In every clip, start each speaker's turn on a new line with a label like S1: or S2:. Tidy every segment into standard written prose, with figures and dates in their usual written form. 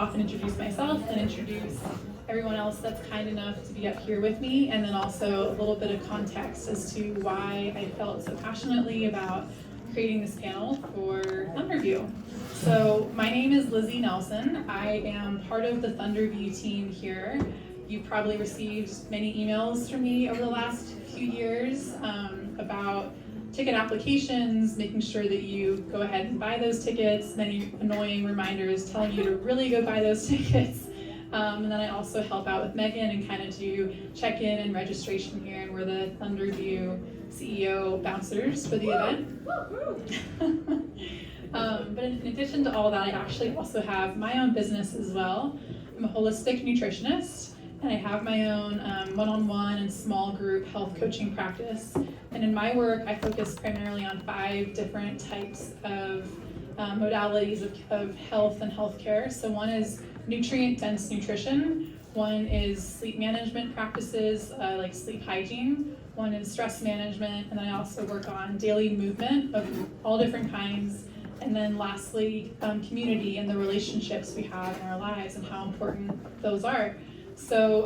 S1: off and introduce myself and introduce everyone else that's kind enough to be up here with me, and then also a little bit of context as to why I felt so passionately about creating this panel for Thunderview. So my name is Lizzie Nelson. I am part of the Thunderview team here. You've probably received many emails from me over the last few years about ticket applications, making sure that you go ahead and buy those tickets, many annoying reminders telling you to really go buy those tickets. And then I also help out with Megan and kind of do check-in and registration here, and we're the Thunderview CEO bouncers for the event. But in addition to all that, I actually also have my own business as well. I'm a holistic nutritionist, and I have my own one-on-one and small group health coaching practice. And in my work, I focus primarily on 5 different types of modalities of health and healthcare. So one is nutrient-dense nutrition. One is sleep management practices like sleep hygiene. One is stress management, and then I also work on daily movement of all different kinds. And then lastly, community and the relationships we have in our lives and how important those are. So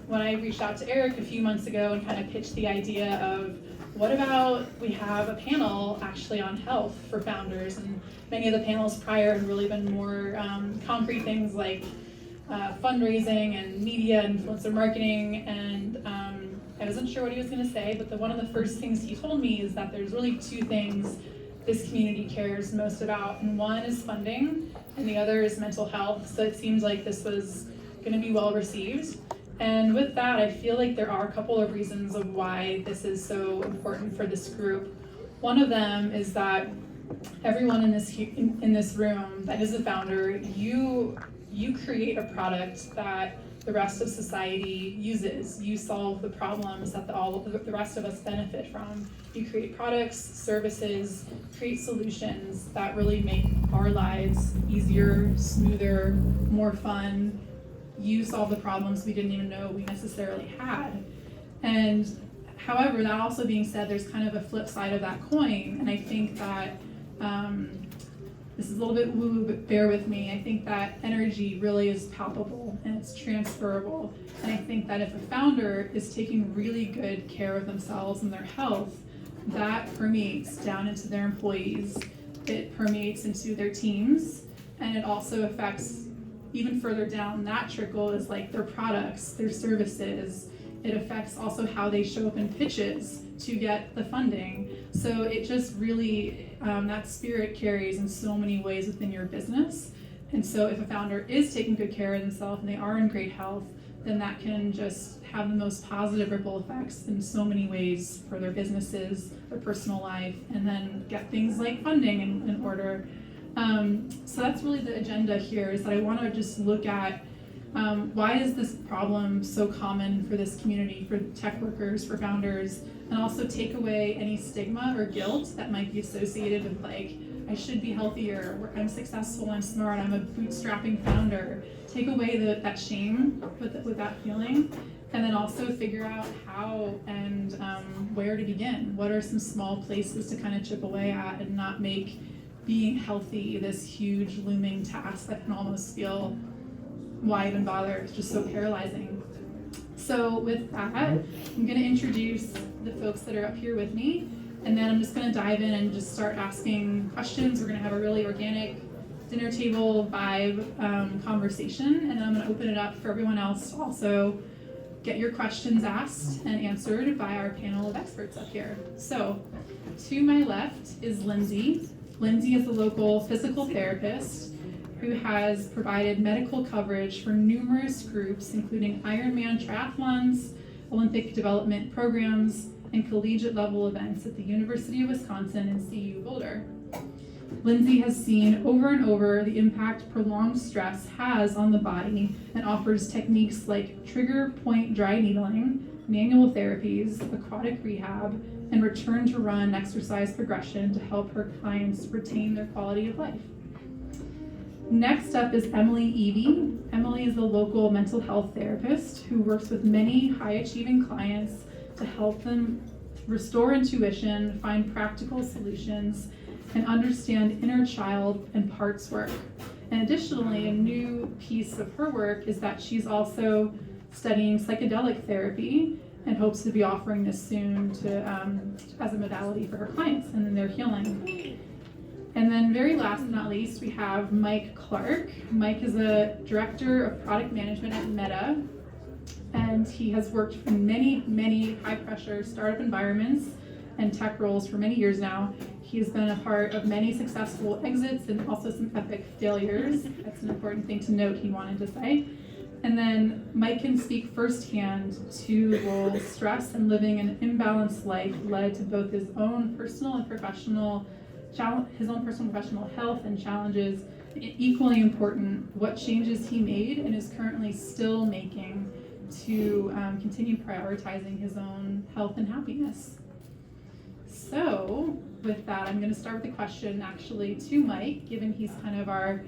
S1: when I reached out to Eric a few months ago and kind of pitched the idea of what about we have a panel actually on health for founders, and many of the panels prior have really been more concrete things like fundraising and media, influencer marketing, and I wasn't sure what he was going to say, but one of the first things he told me is that there's really 2 things this community cares most about, and one is funding and the other is mental health. So it seems like this was going to be well received. And with that, I feel like there are a couple of reasons of why this is so important for this group. One of them is that everyone in this room that is a founder, you create a product that the rest of society uses. You solve the problems that the rest of us benefit from. You create products, services, create solutions that really make our lives easier, smoother, more fun. You solve the problems we didn't even know we necessarily had. And however, that also being said, there's kind of a flip side of that coin. And I think that this is a little bit woo, but bear with me. I think that energy really is palpable and it's transferable. And I think that if a founder is taking really good care of themselves and their health, that permeates down into their employees. It permeates into their teams, and it also affects even further down that trickle is like their products, their services. It affects also how they show up in pitches to get the funding. So it just really, that spirit carries in so many ways within your business. And so if a founder is taking good care of themselves and they are in great health, then that can just have the most positive ripple effects in so many ways for their businesses, their personal life, and then get things like funding in order. So that's really the agenda here, is that I want to just look at why is this problem so common for this community, for tech workers, for founders, and also take away any stigma or guilt that might be associated with like, I should be healthier, I'm successful, I'm smart, I'm a bootstrapping founder. Take away that shame with that feeling, and then also figure out how and where to begin. What are some small places to kind of chip away at and not make being healthy this huge looming task that can almost feel, why even bother? It's just so paralyzing. So with that, I'm going to introduce the folks that are up here with me, and then I'm just going to dive in and just start asking questions. We're going to have a really organic dinner table vibe conversation, and then I'm going to open it up for everyone else to also get your questions asked and answered by our panel of experts up here. So to my left is Lindsay. Lindsay is a local physical therapist who has provided medical coverage for numerous groups, including Ironman triathlons, Olympic development programs, and collegiate level events at the University of Wisconsin and CU Boulder. Lindsay has seen over and over the impact prolonged stress has on the body and offers techniques like trigger point dry needling, manual therapies, aquatic rehab, and return to run exercise progression to help her clients retain their quality of life. Next up is Emily Evie. Emily is a local mental health therapist who works with many high-achieving clients to help them restore intuition, find practical solutions, and understand inner child and parts work. And additionally, a new piece of her work is that she's also studying psychedelic therapy and hopes to be offering this soon to as a modality for her clients and their healing. And then very last but not least, we have Mike Clark. Mike is a director of product management at Meta, and he has worked in many high-pressure startup environments and tech roles for many years now. He has been a part of many successful exits and also some epic failures. That's an important thing to note, he wanted to say. And then Mike can speak firsthand to the role stress and living an imbalanced life led to both his own personal and professional health and challenges. Equally important, what changes he made and is currently still making to continue prioritizing his own health and happiness. So with that, I'm going to start with a question actually to Mike, given he's kind of our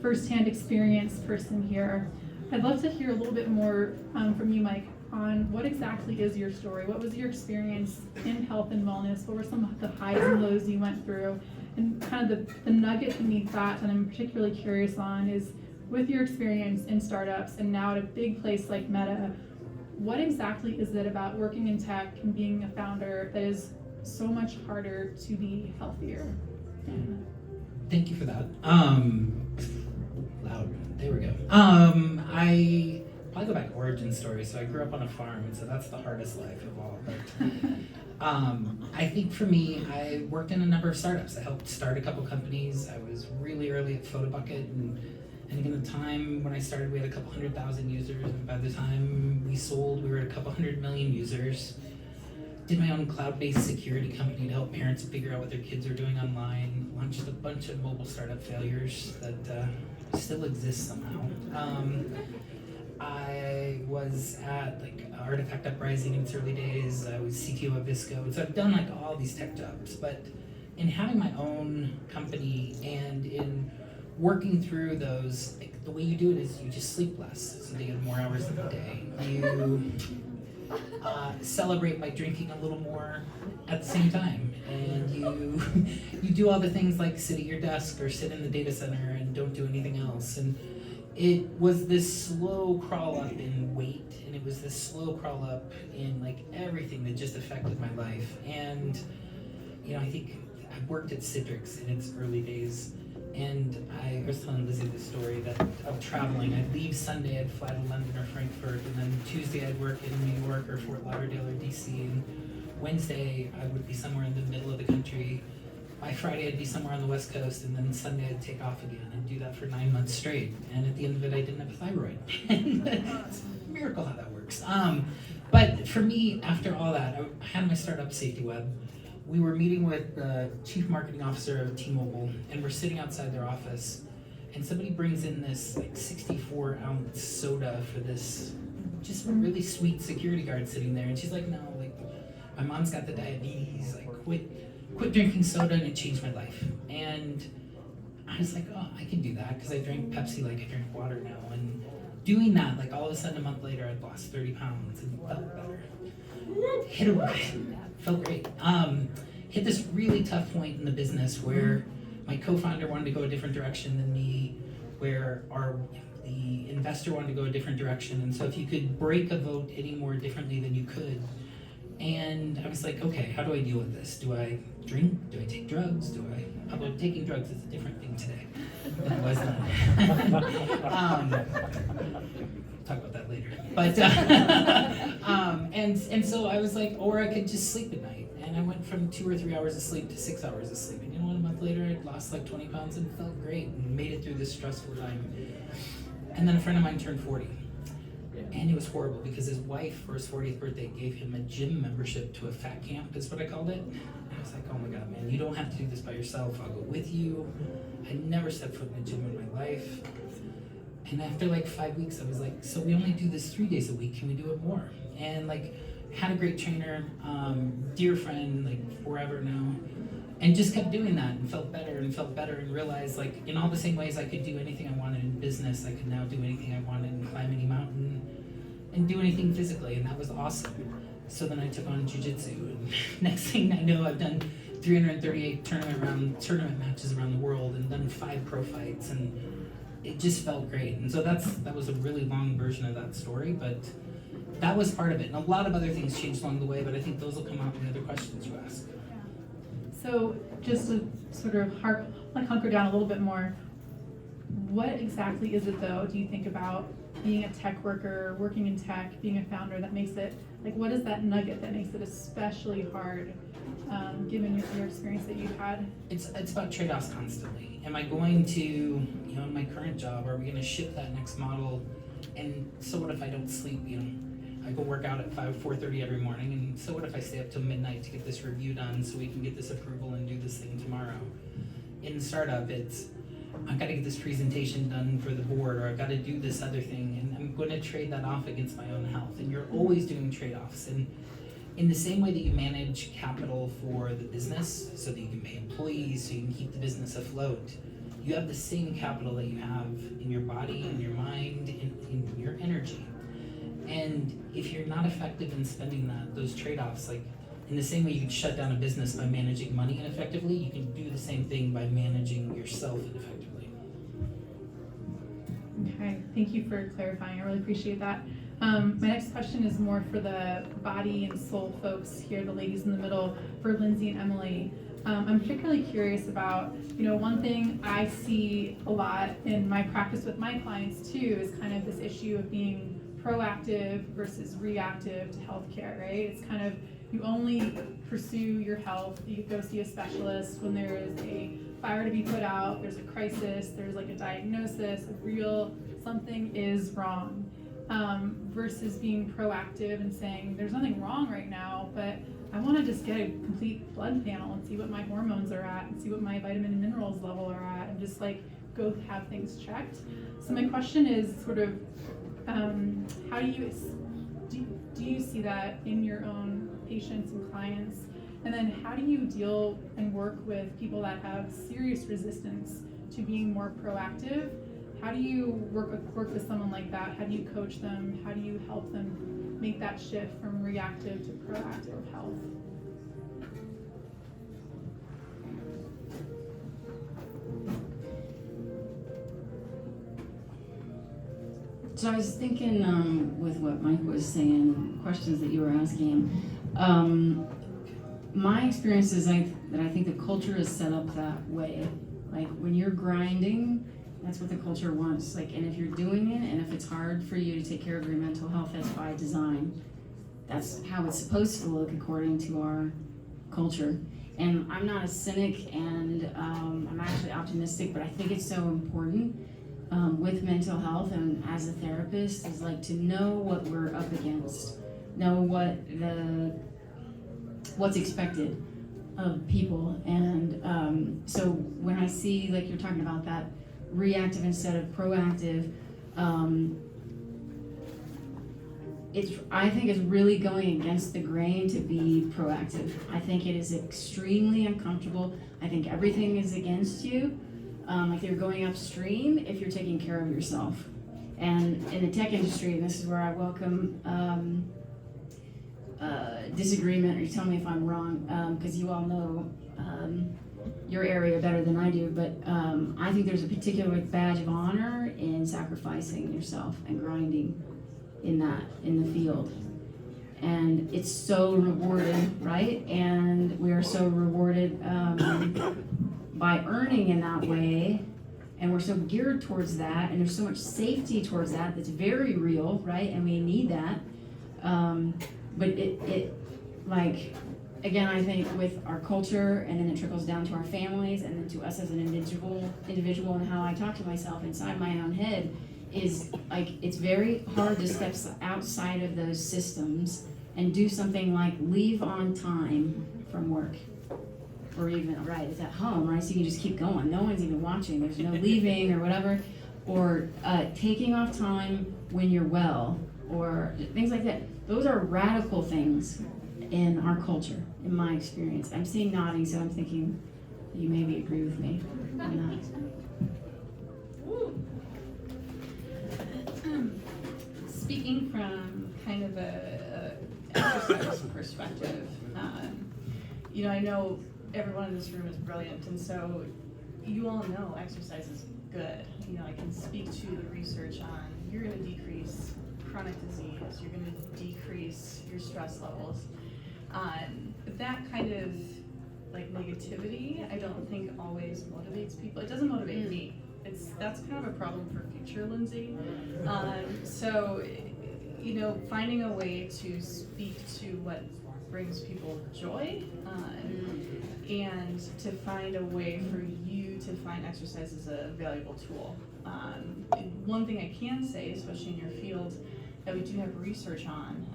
S1: firsthand experience person here. I'd love to hear a little bit more from you, Mike, on what exactly is your story? What was your experience in health and wellness? What were some of the highs and lows you went through? And kind of the nugget beneath that I'm particularly curious on is, with your experience in startups and now at a big place like Meta, what exactly is it about working in tech and being a founder that is so much harder to be healthier?
S2: Thank you for that. Loud. There we go. I probably go back origin story. So I grew up on a farm, and so that's the hardest life of all. But I think for me, I worked in a number of startups. I helped start a couple companies. I was really early at Photobucket, and at the time when I started, we had a couple 100,000 users, and by the time we sold, we were at a couple 100 million users. Did my own cloud-based security company to help parents figure out what their kids are doing online. Launched a bunch of mobile startup failures that still exist somehow. I was at Artifact Uprising in its early days. I was CTO of Visco. So I've done all these tech jobs, but in having my own company and in working through those, the way you do it is you just sleep less, so you get more hours in the day. You celebrate by drinking a little more at the same time, and you do all the things like sit at your desk or sit in the data center and don't do anything else. And it was this slow crawl up in weight, and it was this slow crawl up in everything that just affected my life. And I think I worked at Citrix in its early days, and I was telling Lizzie the story of traveling. I'd leave Sunday, I'd fly to London or Frankfurt, and then Tuesday I'd work in New York or Fort Lauderdale or DC, and Wednesday I would be somewhere in the middle of the country. By Friday I'd be somewhere on the West Coast, and then Sunday I'd take off again and do that for 9 months straight. And at the end of it, I didn't have a thyroid. It's a miracle how that works. But for me, after all that, I had my startup SafetyWeb. We were meeting with the chief marketing officer of T-Mobile, and we're sitting outside their office, and somebody brings in this 64-ounce soda for this just really sweet security guard sitting there, and she's like, no, my mom's got the diabetes, quit drinking soda, and it changed my life. And I was like, oh, I can do that, because I drink Pepsi like I drink water now. And doing that, all of a sudden a month later, I'd lost 30 pounds and felt better. Felt great. Hit this really tough point in the business where my co-founder wanted to go a different direction than me, where the investor wanted to go a different direction. And so if you could break a vote any more differently than you could, and I was like, okay, how do I deal with this? Do I drink? Do I take drugs? Although taking drugs is a different thing today than it was then. Talk about that later. But and so I was like, or I could just sleep at night. And I went from 2 or 3 hours of sleep to 6 hours of sleep. And a month later, I'd lost 20 pounds and felt great and made it through this stressful time. And then a friend of mine turned 40. And it was horrible because his wife, for his 40th birthday, gave him a gym membership to a fat camp, is what I called it. And I was like, oh my God, man, you don't have to do this by yourself. I'll go with you. I never stepped foot in a gym in my life. And after 5 weeks, I was like, so we only do this 3 days a week. Can we do it more? And had a great trainer, dear friend, forever now. And just kept doing that and felt better and realized in all the same ways I could do anything I wanted in business, I could now do anything I wanted and climb any mountain and do anything physically, and that was awesome. So then I took on jiu-jitsu, and next thing I know, I've done 338 tournament matches around the world and done 5 pro fights, and it just felt great. And so that was a really long version of that story, but that was part of it. And a lot of other things changed along the way, but I think those will come out in the other questions you ask.
S1: So just to sort of hunker down a little bit more, what exactly is it though, do you think about being a tech worker, working in tech, being a founder that makes it, like what is that nugget that makes it especially hard, given your experience that you've had?
S2: It's about trade-offs constantly. Am I going to, in my current job, are we going to ship that next model? And so what if I don't sleep, I go work out at 4:30 every morning, and so what if I stay up till midnight to get this review done so we can get this approval and do this thing tomorrow? In the startup, it's, I've got to get this presentation done for the board, or I've got to do this other thing, and I'm going to trade that off against my own health. And you're always doing trade-offs. And in the same way that you manage capital for the business so that you can pay employees, so you can keep the business afloat, you have the same capital that you have in your body, in your mind, in your energy. And if you're not effective in spending those trade-offs, like in the same way you can shut down a business by managing money ineffectively, you can do the same thing by managing yourself ineffectively.
S1: Okay, thank you for clarifying. I really appreciate that. My next question is more for the body and soul folks here, the ladies in the middle, for Lindsay and Emily. I'm particularly curious about, one thing I see a lot in my practice with my clients too is kind of this issue of being proactive versus reactive to healthcare, right? It's kind of, you only pursue your health, you go see a specialist when there is a fire to be put out, there's a crisis, there's like a diagnosis, something is wrong. Versus being proactive and saying, there's nothing wrong right now, but I want to just get a complete blood panel and see what my hormones are at and see what my vitamin and minerals level are at and just like go have things checked. So my question is sort of, how do you see that in your own patients and clients? And then how do you deal and work with people that have serious resistance to being more proactive? How do you work with someone like that? How do you coach them? How do you help them make that shift from reactive to proactive health?
S3: So I was thinking with what Mike was saying, questions that you were asking. My experience is that I think the culture is set up that way. Like when you're grinding, that's what the culture wants. Like, and if you're doing it, and if it's hard for you to take care of your mental health, that's by design. That's how it's supposed to look according to our culture. And I'm not a cynic, and I'm actually optimistic, but I think it's so important with mental health and as a therapist is like to know what we're up against, know what's expected of people. And so when I see, like you're talking about that reactive instead of proactive, I think it's really going against the grain to be proactive. I think it is extremely uncomfortable. I think everything is against you. Like you're going upstream if you're taking care of yourself. And in the tech industry, and this is where I welcome disagreement, or you tell me if I'm wrong, because you all know your area better than I do, but I think there's a particular badge of honor in sacrificing yourself and grinding in the field. And it's so rewarding, right? And we are so rewarded by earning in that way, and we're so geared towards that, and there's so much safety towards that that's very real, right? And we need that. But it like, again, I think with our culture, and then it trickles down to our families, and then to us as an individual, and how I talk to myself inside my own head, is like, it's very hard to step outside of those systems and do something like leave on time from work. Or even, right, it's at home, right? So you can just keep going. No one's even watching. There's no leaving or whatever. Or taking off time when you're well, or things like that. Those are radical things in our culture, in my experience. I'm seeing nodding, so I'm thinking you maybe agree with me on that.
S4: Speaking from kind of a exercise perspective, I know everyone in this room is brilliant, and so you all know exercise is good. You know, I can speak to the research on you're going to decrease chronic disease, you're going to decrease your stress levels. But that kind of like negativity, I don't think always motivates people. It doesn't motivate me. That's kind of a problem for future Lindsay. So, you know, finding a way to speak to what brings people joy, and to find a way for you to find exercise as a valuable tool. One thing I can say, especially in your field, that we do have research on,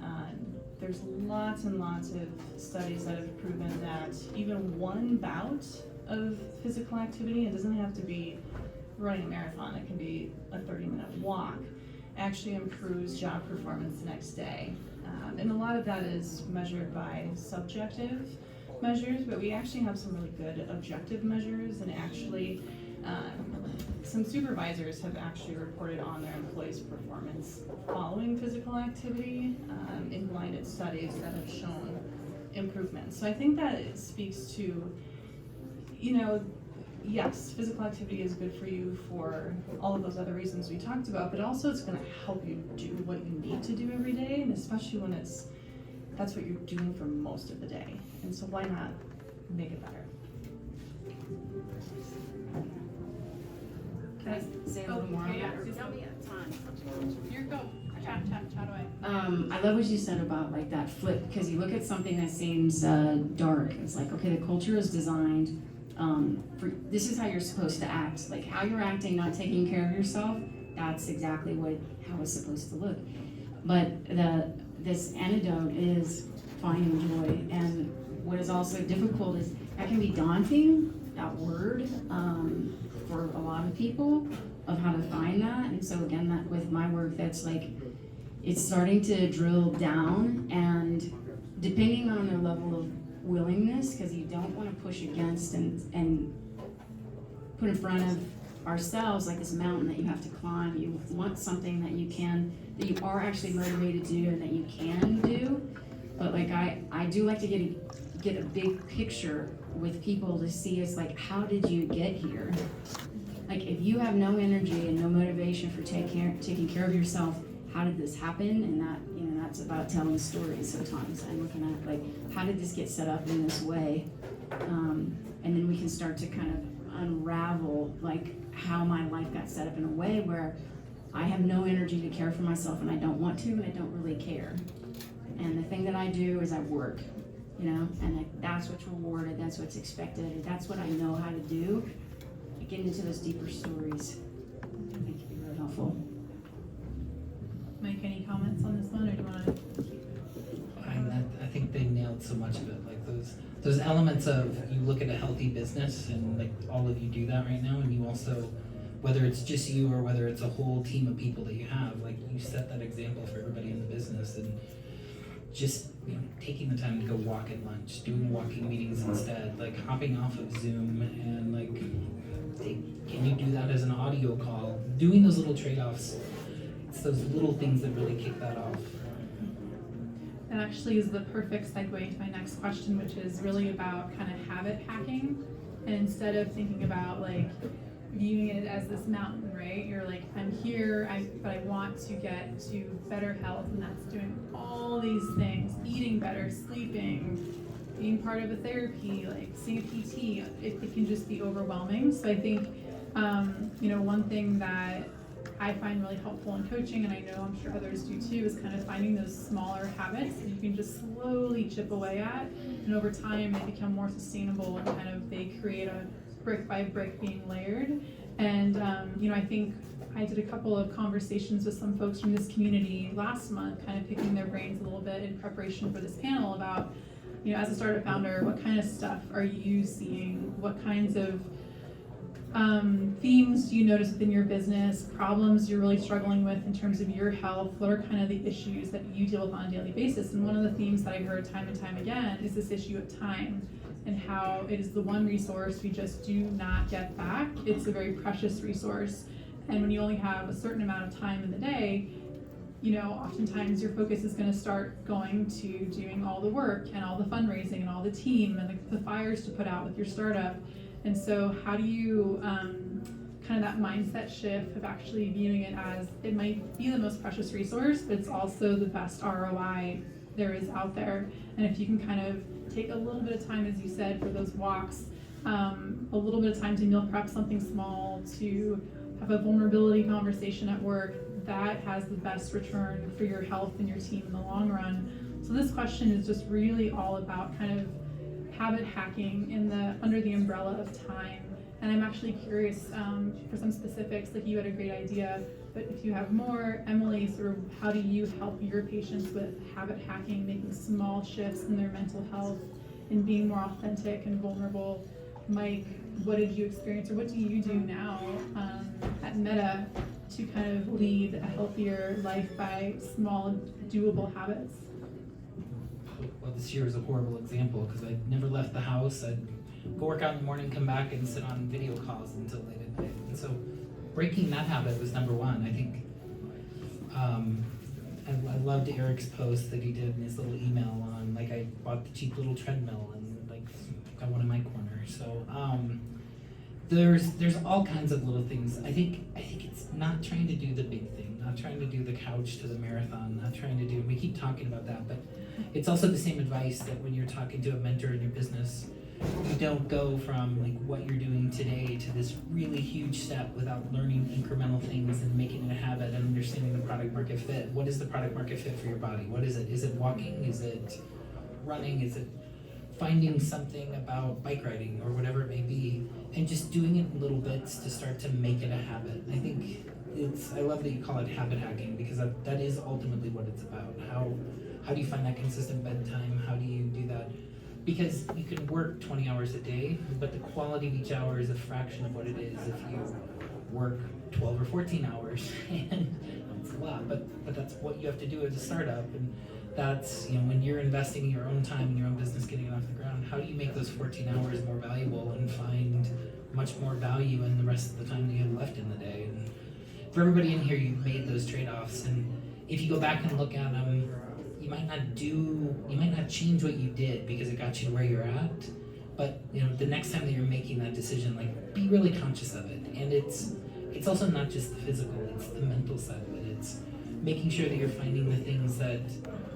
S4: there's lots and lots of studies that have proven that even one bout of physical activity, it doesn't have to be running a marathon, it can be a 30-minute walk, actually improves job performance the next day. And a lot of that is measured by subjective measures, but we actually have some really good objective measures, and actually some supervisors have actually reported on their employees' performance following physical activity in blinded studies that have shown improvements. So I think that it speaks to, you know, yes, physical activity is good for you for all of those other reasons we talked about, but also it's going to help you do what you need to do every day, and especially when that's what you're doing for most of the day. And so why not make it better?
S3: Can I say a little more?
S1: Okay, yeah.
S5: Tell me a time.
S1: You're go. Chat away.
S3: I love what you said about like that flip, because you look at something that seems dark. It's like, okay, the culture is designed for this is how you're supposed to act. Like how you're acting, not taking care of yourself. That's exactly how it's supposed to look. But this antidote is finding joy, and what is also difficult is that can be daunting. That word for a lot of people of how to find that. And so again, that with my work, that's like it's starting to drill down, and depending on their level of willingness, because you don't want to push against and put in front of ourselves like this mountain that you have to climb. You want something that you are actually motivated to do and that you can do. But like I do like to get a big picture with people to see is like, how did you get here? Like if you have no energy and no motivation for taking care of yourself, how did this happen? And that, you know, that's about telling stories sometimes. I'm looking at like, how did this get set up in this way? And then we can start to kind of unravel like how my life got set up in a way where I have no energy to care for myself, and I don't want to, and I don't really care. And the thing that I do is I work, you know, and that's what's rewarded, that's what's expected, and that's what I know how to do. Getting into those deeper stories, I think can be really helpful.
S1: Mike, any comments on this one, or do you want to keep
S2: I think they nailed so much of it. Like those elements of you look at a healthy business, and like all of you do that right now, and you also, whether it's just you or whether it's a whole team of people that you have, like you set that example for everybody in the business, and just, you know, taking the time to go walk at lunch, doing walking meetings instead, like hopping off of Zoom, and like, can you do that as an audio call? Doing those little trade-offs, it's those little things that really kick that off.
S1: That actually is the perfect segue into my next question, which is really about kind of habit hacking. And instead of thinking about like viewing it as this mountain, right? You're like, I'm here, but I want to get to better health, and that's doing all these things, eating better, sleeping, being part of a therapy, like seeing a PT. It can just be overwhelming. So I think, you know, one thing that I find really helpful in coaching, and I know I'm sure others do too, is kind of finding those smaller habits that you can just slowly chip away at, and over time they become more sustainable, and kind of they create a brick by brick being layered. And you know, I think I did a couple of conversations with some folks from this community last month, kind of picking their brains a little bit in preparation for this panel about, you know, as a startup founder, what kind of stuff are you seeing? What kinds of themes do you notice within your business, problems you're really struggling with in terms of your health? What are kind of the issues that you deal with on a daily basis? And one of the themes that I heard time and time again is this issue of time, and how it is the one resource we just do not get back. It's a very precious resource. And when you only have a certain amount of time in the day, you know, oftentimes your focus is going to start going to doing all the work and all the fundraising and all the team and the fires to put out with your startup. And so how do you kind of that mindset shift of actually viewing it as it might be the most precious resource, but it's also the best ROI there is out there. And if you can kind of take a little bit of time, as you said, for those walks, a little bit of time to meal prep something small, to have a vulnerability conversation at work, that has the best return for your health and your team in the long run. So this question is just really all about kind of habit hacking under the umbrella of time. And I'm actually curious for some specifics, like you had a great idea, but if you have more, Emily, sort of how do you help your patients with habit hacking, making small shifts in their mental health and being more authentic and vulnerable? Mike, what did you experience, or what do you do now at Meta to kind of lead a healthier life by small, doable habits?
S2: Well, this year is a horrible example because I never left the house. I'd go work out in the morning, come back and sit on video calls until late at night. And so breaking that habit was number one. I think I loved Eric's post that he did in his little email on, like, I bought the cheap little treadmill and like got one in my corner. So there's all kinds of little things. I think it's not trying to do the big thing, not trying to do the couch to the marathon, not trying to do, we keep talking about that, but it's also the same advice that when you're talking to a mentor in your business, you don't go from like what you're doing today to this really huge step without learning incremental things and making it a habit and understanding the product market fit. What is the product market fit for your body? What is it? Is it walking? Is it running? Is it finding something about bike riding or whatever it may be, and just doing it in little bits to start to make it a habit? I think I love that you call it habit hacking, because that is ultimately what it's about. How do you find that consistent bedtime? How do you do that? Because you can work 20 hours a day, but the quality of each hour is a fraction of what it is if you work 12 or 14 hours. And it's a lot, but that's what you have to do as a startup. And that's, when you're investing in your own time and your own business getting it off the ground, how do you make those 14 hours more valuable and find much more value in the rest of the time that you have left in the day? And for everybody in here, you've made those trade-offs, and if you go back and look at them, you might not change what you did because it got you to where you're at, but the next time that you're making that decision, like, be really conscious of it. And it's also not just the physical, it's the mental side of it. It's making sure that you're finding the things that,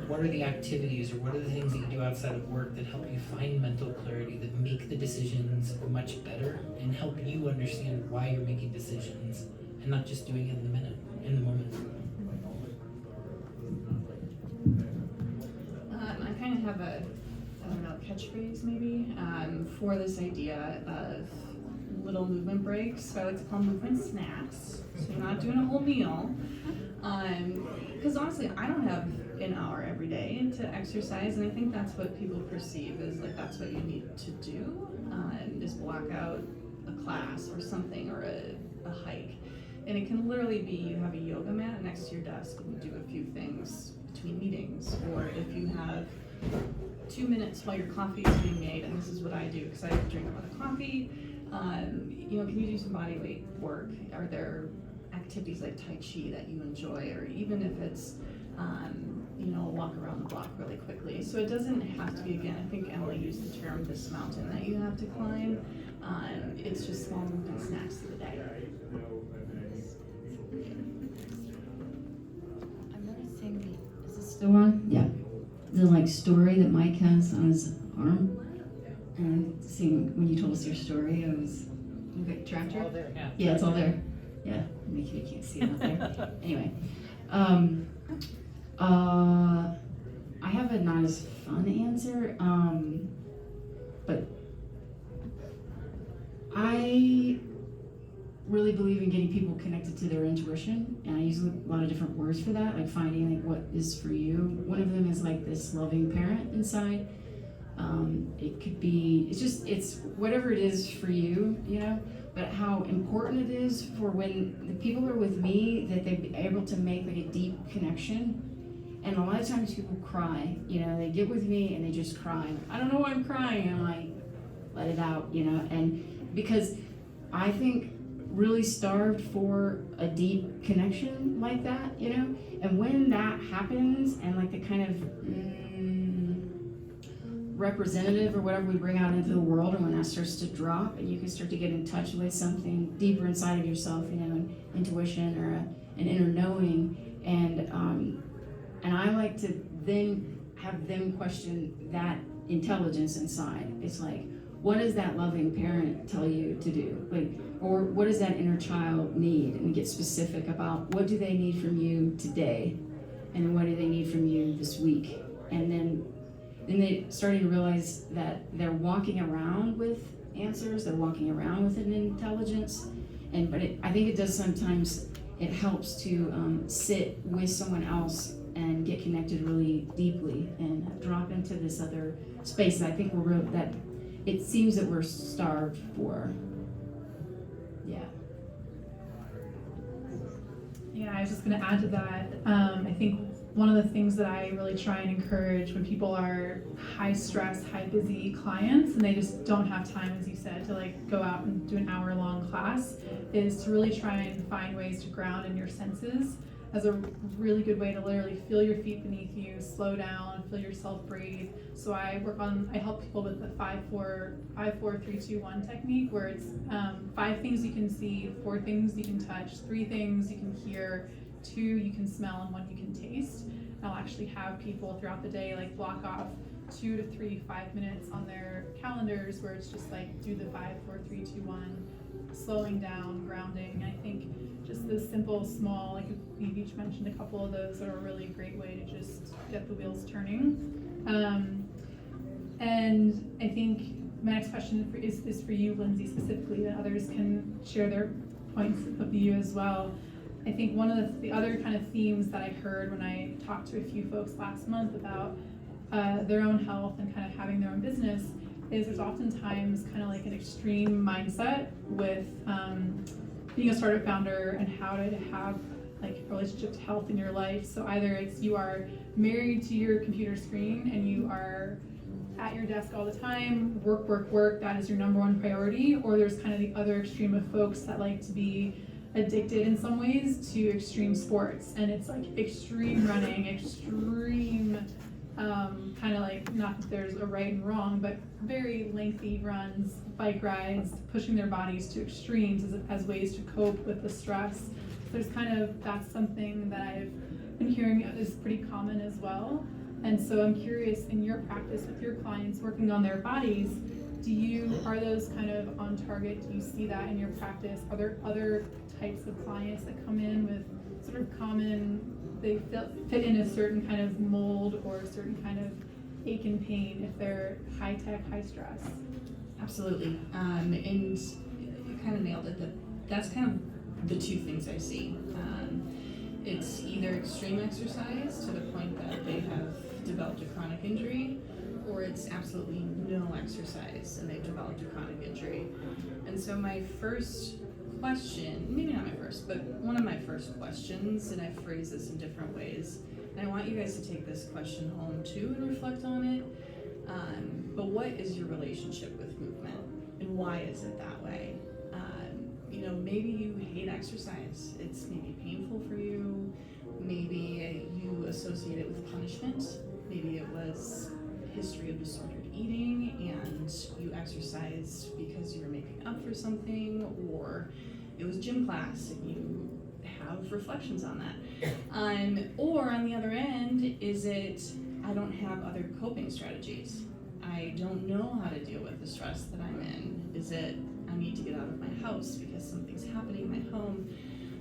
S2: what are the activities or what are the things that you do outside of work that help you find mental clarity, that make the decisions much better and help you understand why you're making decisions and not just doing it in the moment.
S4: I kind of have a catchphrase maybe for this idea of little movement breaks. So I like to call movement snacks. So you're not doing a whole meal. Because honestly, I don't have an hour every day to exercise, and I think that's what people perceive is like that's what you need to do. Just block out a class or something, or a hike. And it can literally be you have a yoga mat next to your desk and you do a few things between meetings, or if you have 2 minutes while your coffee is being made, and this is what I do because I drink a lot of coffee. Can you do some body weight work? Are there activities like Tai Chi that you enjoy, or even if it's a walk around the block really quickly? So it doesn't have to be, again, I think Emily used the term this mountain that you have to climb. It's just small movement snacks of the day.
S3: I'm noticing is this still on? Yeah. The story that Mike has on his arm. And seeing when you told us your story, I was okay. Tractor.
S2: All there, yeah.
S3: Yeah, it's all there. Yeah, maybe you can't see it out there. Anyway, I have a not as fun answer, but I really believe in getting people connected to their intuition, and I use a lot of different words for that, like finding like what is for you. One of them is like this loving parent inside. It could be, it's whatever it is for you, but how important it is for when the people are with me, that they're able to make like a deep connection. And a lot of times people cry, they get with me and they just cry. I don't know why I'm crying. And I'm like, let it out, and because I think really starved for a deep connection like that, and when that happens and like the kind of representative or whatever we bring out into the world, and when that starts to drop, and you can start to get in touch with something deeper inside of yourself, an intuition or an inner knowing, and I like to then have them question that intelligence inside. It's like, what does that loving parent tell you to do? Like, or what does that inner child need? And get specific about what do they need from you today, and what do they need from you this week, and then they starting to realize that they're walking around with answers, they're walking around with an intelligence, I think it does sometimes, it helps to sit with someone else and get connected really deeply and drop into this other space that I think that it seems that we're starved for. Yeah.
S1: Yeah, I was just going to add to that. I think one of the things that I really try and encourage when people are high stress, high busy clients, and they just don't have time, as you said, to like go out and do an hour-long class, is to really try and find ways to ground in your senses as a really good way to literally feel your feet beneath you, slow down, feel yourself breathe. So I help people with the 5-4-3-2-1 technique, where it's 5 things you can see, 4 things you can touch, 3 things you can hear, 2 you can smell, and 1 you can taste. And I'll actually have people throughout the day like block off 2 to 3 5-minutes on their calendars where it's just like do the 5-4-3-2-1, slowing down, grounding. I think just the simple, small, like we've each mentioned a couple of those, are a really great way to just get the wheels turning. And I think my next question is for you, Lindsay, specifically, that others can share their points of view as well. I think one of the other kind of themes that I heard when I talked to a few folks last month about their own health and kind of having their own business is there's oftentimes kind of like an extreme mindset with being a startup founder and how to have like a relationship to health in your life. So either it's you are married to your computer screen and you are at your desk all the time, work, that is your number one priority, or there's kind of the other extreme of folks that like to be addicted in some ways to extreme sports, and it's like extreme running, extreme kind of like, not that there's a right and wrong, but very lengthy runs, bike rides, pushing their bodies to extremes as ways to cope with the stress. There's kind of, that's something that I've been hearing is pretty common as well. And so I'm curious, in your practice with your clients working on their bodies, are those kind of on target? Do you see that in your practice? Are there other types of clients that come in with sort of common, they fit in a certain kind of mold or a certain kind of ache and pain if they're high tech, high stress?
S4: Absolutely. And you kind of nailed it. That's kind of the 2 things I see. It's either extreme exercise to the point that they have developed a chronic injury, or it's absolutely no exercise and they've developed a chronic injury. And so my first question, maybe not my first, but one of my first questions, and I phrase this in different ways, and I want you guys to take this question home too and reflect on it. But what is your relationship with movement, and why is it that way? Maybe you hate exercise. It's maybe painful for you. Maybe you associate it with punishment. Maybe it was a history of disordered eating and you exercised because you were making up for something, or it was gym class and you have reflections on that. Or on the other end, is it, I don't have other coping strategies. I don't know how to deal with the stress that I'm in. Is it, I need to get out of my house because something's happening in my home?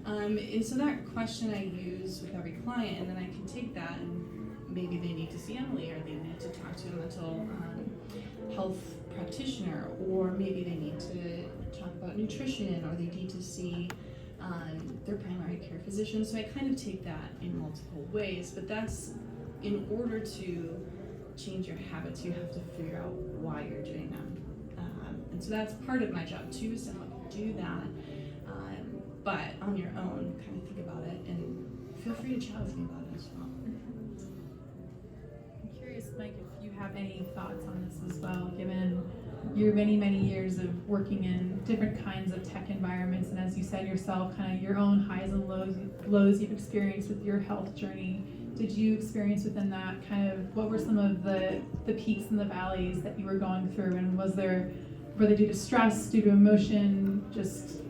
S4: And so that question I use with every client, and then I can take that and maybe they need to see Emily, or they need to talk to a mental health practitioner, or maybe they need to talk about nutrition, or they need to see their primary care physician. So I kind of take that in multiple ways, but that's, in order to change your habits, you have to figure out why you're doing them. And so that's part of my job too, is to help you do that. But on your own, kind of think about it, and feel free to chat with me about it as well.
S1: I'm curious, Mike, if you have any thoughts on this as well, given your many, many years of working in different kinds of tech environments, and as you said yourself, kind of your own highs and lows you've experienced with your health journey. Did you experience within that kind of, what were some of the peaks and the valleys that you were going through, and were they due to stress, due to emotion? Just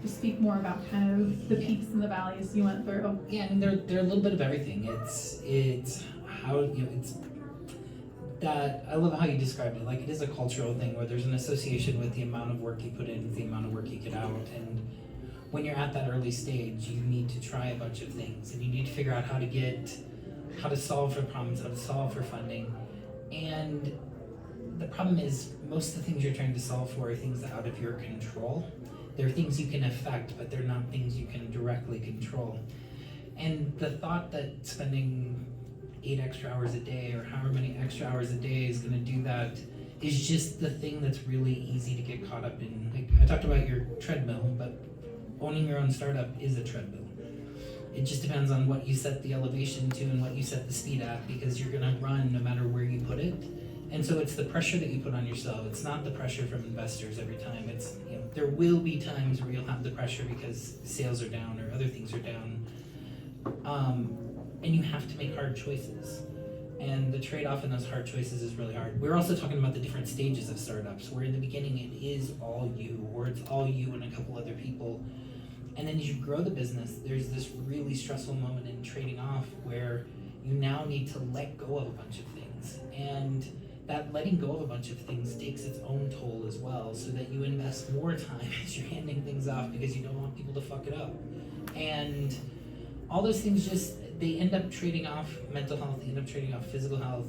S1: speak more about kind of the peaks and the valleys you went through.
S2: Yeah, and they're a little bit of everything. It's how, it's that, I love how you described it. Like, it is a cultural thing where there's an association with the amount of work you put in, with the amount of work you get out. And when you're at that early stage, you need to try a bunch of things, and you need to figure out how to solve for problems, how to solve for funding. And the problem is, most of the things you're trying to solve for are things out of your control. They're things you can affect, but they're not things you can directly control. And the thought that spending 8 extra hours a day or however many extra hours a day is going to do that is just the thing that's really easy to get caught up in. Like, I talked about your treadmill, but owning your own startup is a treadmill. It just depends on what you set the elevation to and what you set the speed at, because you're going to run no matter where you put it. And so it's the pressure that you put on yourself. It's not the pressure from investors every time. It's, there will be times where you'll have the pressure because sales are down or other things are down. And you have to make hard choices. And the trade-off in those hard choices is really hard. We're also talking about the different stages of startups, where in the beginning it is all you, or it's all you and a couple other people. And then as you grow the business, there's this really stressful moment in trading off where you now need to let go of a bunch of things. And that letting go of a bunch of things takes its own toll as well, so that you invest more time as you're handing things off because you don't want people to fuck it up. And all those things they end up trading off mental health, they end up trading off physical health,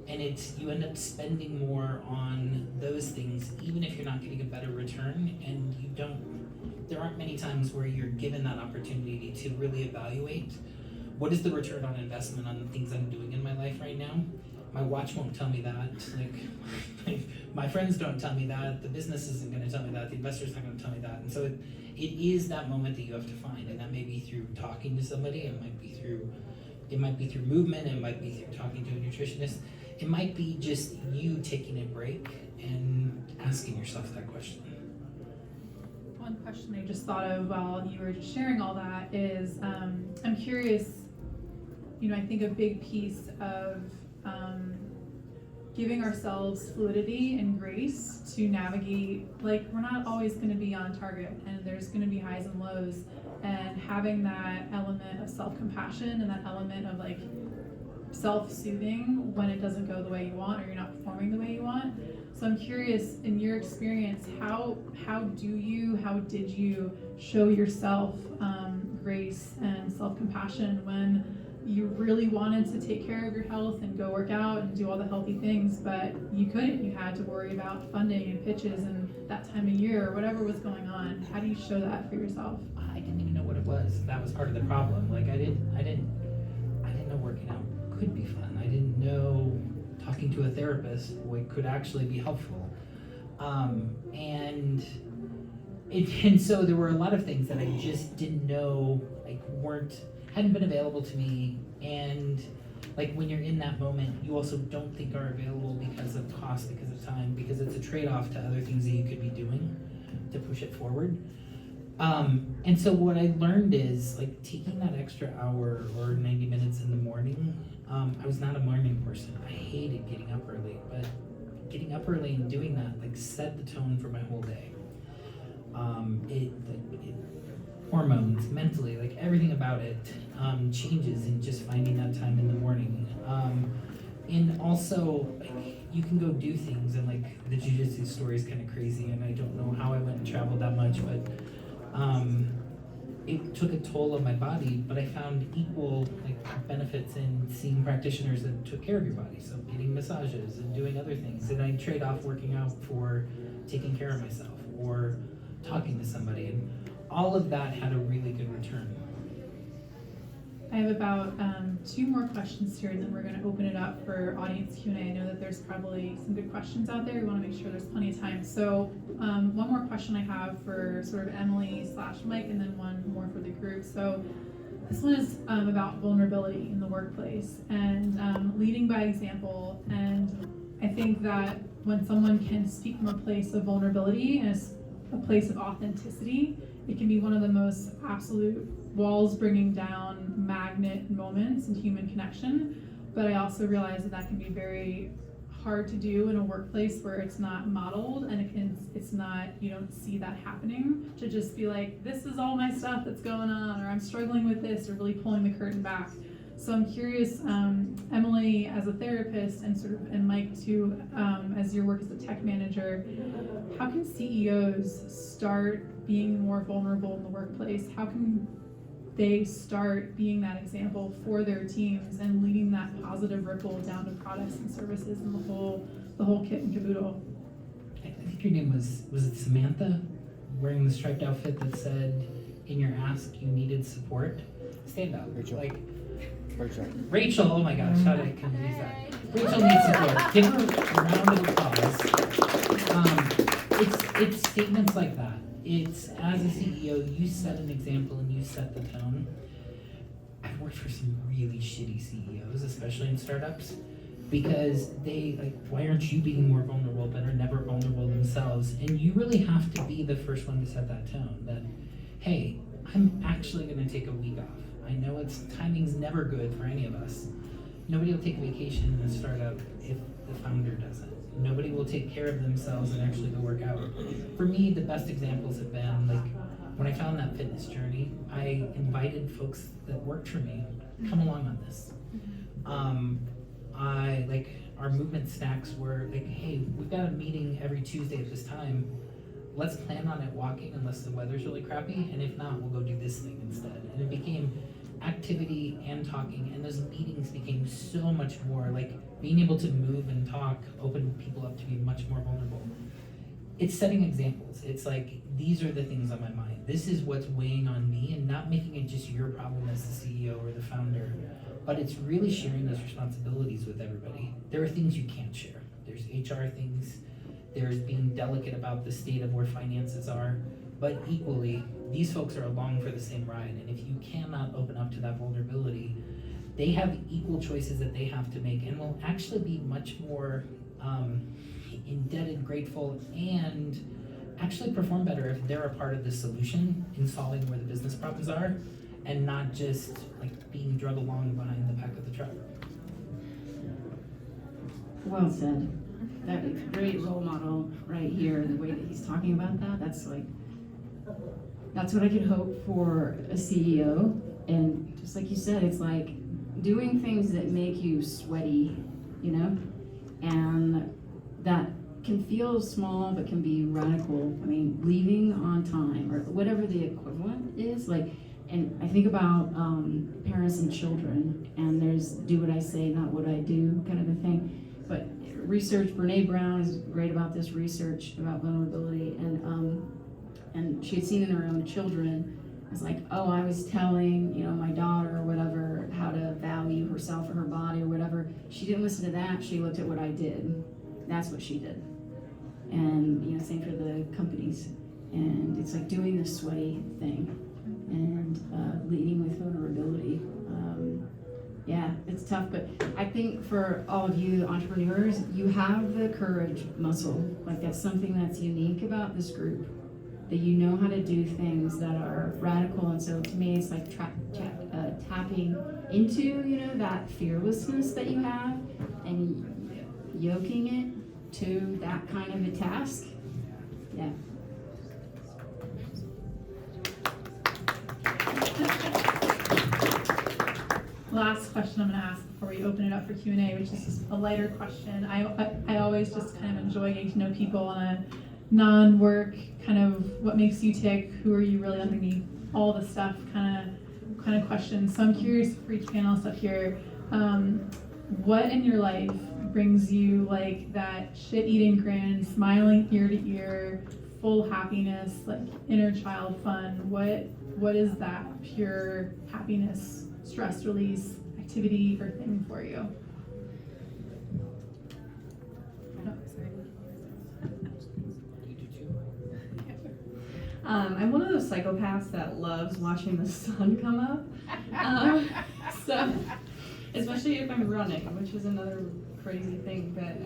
S2: and you end up spending more on those things, even if you're not getting a better return, and there aren't many times where you're given that opportunity to really evaluate what is the return on investment on the things I'm doing in my life right now. My watch won't tell me that. Like, my friends don't tell me that. The business isn't going to tell me that. The investor's not going to tell me that. And so it is that moment that you have to find, and that may be through talking to somebody. It might be through movement. It might be through talking to a nutritionist. It might be just you taking a break and asking yourself that question.
S1: One question I just thought of while you were just sharing all that is, I'm curious, I think a big piece of giving ourselves fluidity and grace to navigate, like, we're not always going to be on target, and there's going to be highs and lows, and having that element of self-compassion and that element of like self-soothing when it doesn't go the way you want or you're not performing the way you want. So I'm curious, in your experience, how did you show yourself grace and self-compassion when you really wanted to take care of your health and go work out and do all the healthy things, but you couldn't? You had to worry about funding and pitches and that time of year or whatever was going on. How do you show that for yourself?
S2: I didn't even know what it was. That was part of the problem. Like, I didn't know working out could be fun. I didn't know talking to a therapist could actually be helpful. And so there were a lot of things that I just didn't know, like, hadn't been available to me. And like, when you're in that moment, you also don't think are available because of cost, because of time, because it's a trade-off to other things that you could be doing to push it forward. And so what I learned is, like, taking that extra hour or 90 minutes in the morning. I was not a morning person. I hated getting up early, but getting up early and doing that, like, set the tone for my whole day. Hormones, mentally, like, everything about it changes in just finding that time in the morning. And also, like, you can go do things, and like, the jiu-jitsu story is kind of crazy, and I don't know how I went and traveled that much, but it took a toll on my body, but I found equal, like, benefits in seeing practitioners that took care of your body. So getting massages and doing other things, and I trade off working out for taking care of myself or talking to somebody, and all of that had a really good return.
S1: I have about 2 more questions here, and then we're going to open it up for audience Q&A. I know that there's probably some good questions out there. We want to make sure there's plenty of time. So one more question I have for sort of Emily/Mike, and then one more for the group. So this one is about vulnerability in the workplace and leading by example. And I think that when someone can speak from a place of vulnerability and a place of authenticity, it can be one of the most absolute walls bringing down magnet moments in human connection. But I also realize that that can be very hard to do in a workplace where it's not modeled and it's not, you don't see that happening, to just be like, this is all my stuff that's going on, or I'm struggling with this, or really pulling the curtain back. So I'm curious, Emily, as a therapist, and Mike too, as your work as a tech manager, how can CEOs start being more vulnerable in the workplace? How can they start being that example for their teams and leading that positive ripple down to products and services and the whole kit and caboodle?
S2: I think your name was it Samantha, wearing the striped outfit that said, in your ask you needed support? Stand up.
S5: Rachel.
S2: Like,
S5: Rachel,
S2: oh my gosh, how did I confuse that? Rachel needs support. Give her a round of applause. It's statements like that. It's, as a CEO, you set an example and you set the tone. I've worked for some really shitty CEOs, especially in startups, because they, like, why aren't you being more vulnerable, but are never vulnerable themselves? And you really have to be the first one to set that tone, that, hey, I'm actually gonna take a week off. I know timing's never good for any of us. Nobody will take a vacation in a startup if the founder doesn't. Nobody will take care of themselves and actually go work out. For me, the best examples have been, like, when I found that fitness journey, I invited folks that worked for me, come along on this. Our movement snacks were like, hey, we've got a meeting every Tuesday at this time. Let's plan on it walking unless the weather's really crappy, and if not, we'll go do this thing instead. And it became activity and talking, and those meetings became so much more, like, being able to move and talk opened people up to be much more vulnerable. It's setting examples. It's like, these are the things on my mind. This is what's weighing on me, and not making it just your problem as the CEO or the founder, but it's really sharing those responsibilities with everybody. There are things you can't share. There's HR things, there's being delicate about the state of where finances are, but equally, these folks are along for the same ride, and if you cannot open up to that vulnerability, they have equal choices that they have to make, and will actually be much more indebted, grateful, and actually perform better if they're a part of the solution in solving where the business problems are, and not just like being drug along behind the back of the truck.
S3: Well said. That is a great role model right here, the way that he's talking about that. That's what I could hope for a CEO. And just like you said, it's like doing things that make you sweaty, you know? And that can feel small, but can be radical. I mean, leaving on time, or whatever the equivalent is, like, and I think about parents and children, and there's do what I say, not what I do kind of a thing. But research, Brene Brown is great about this research about vulnerability, and she had seen in her own children, it's like, oh, I was telling, my daughter or whatever, how to value herself or her body or whatever. She didn't listen to that, she looked at what I did. That's what she did. And, same for the companies. And it's like doing this sweaty thing and leading with vulnerability. Yeah, it's tough, but I think for all of you entrepreneurs, you have the courage muscle. Like, that's something that's unique about this group, that you know how to do things that are radical. And so to me, it's like tapping into, that fearlessness that you have and yoking it to that kind of a task. Yeah.
S1: Last question I'm going to ask before we open it up for Q&A, which is just a lighter question. I always just kind of enjoy getting to know people on a non-work kind of what makes you tick, who are you really underneath, all the stuff kind of questions. So I'm curious for each panelist up here, what in your life brings you like that shit-eating grin, smiling ear to ear, full happiness, like inner child fun? What is that pure happiness, stress release, activity, or thing for you?
S6: I'm one of those psychopaths that loves watching the sun come up. So
S4: especially if I'm running, which is another crazy thing. But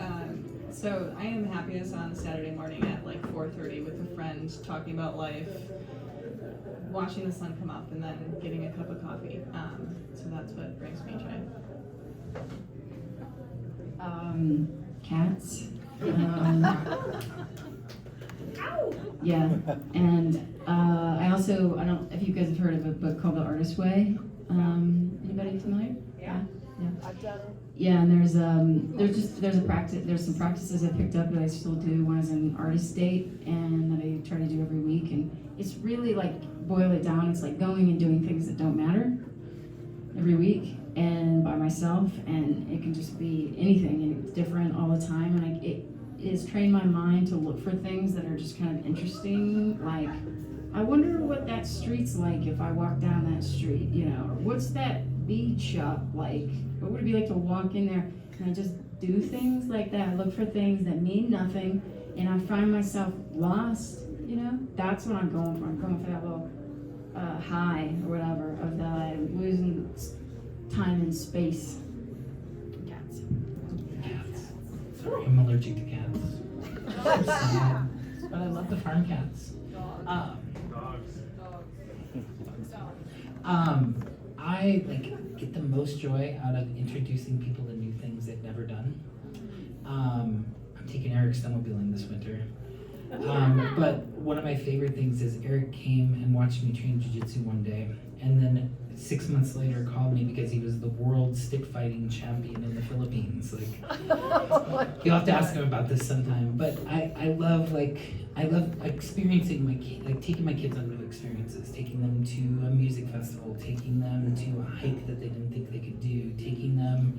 S4: so I am happiest on Saturday morning at like 4:30 with a friend talking about life, watching the sun come up, and then getting a cup of coffee. So that's what brings me joy.
S3: Cats. Yeah, and I also, I don't know if you guys have heard of a book called The Artist's Way. Anybody familiar? Yeah.
S6: I've done it.
S3: Yeah, and there's a practice. There's some practices I picked up that I still do. One is an artist date, and that I try to do every week. And it's really like, boil it down. It's like going and doing things that don't matter every week, and by myself. And it can just be anything, and it's different all the time. And it has trained my mind to look for things that are just kind of interesting. Like, I wonder what that street's like if I walk down that street. You know, or what's that bead shop like? What would it be like to walk in there? And I just do things like that. I look for things that mean nothing, and I find myself lost, you know? That's what I'm going for. I'm going for that little high or whatever of that I'm losing time and space. Cats.
S2: Cats. Sorry, I'm allergic to cats. But I love the farm cats. I get the most joy out of introducing people to new things they've never done. I'm taking Eric snowmobiling this winter. But one of my favorite things is Eric came and watched me train jiu-jitsu one day, and then 6 months later called me because he was the world stick fighting champion in the Philippines. You'll have to ask him about this sometime. But I love experiencing taking my kids on new experiences, taking them to a music festival, taking them to a hike that they didn't think they could do, taking them,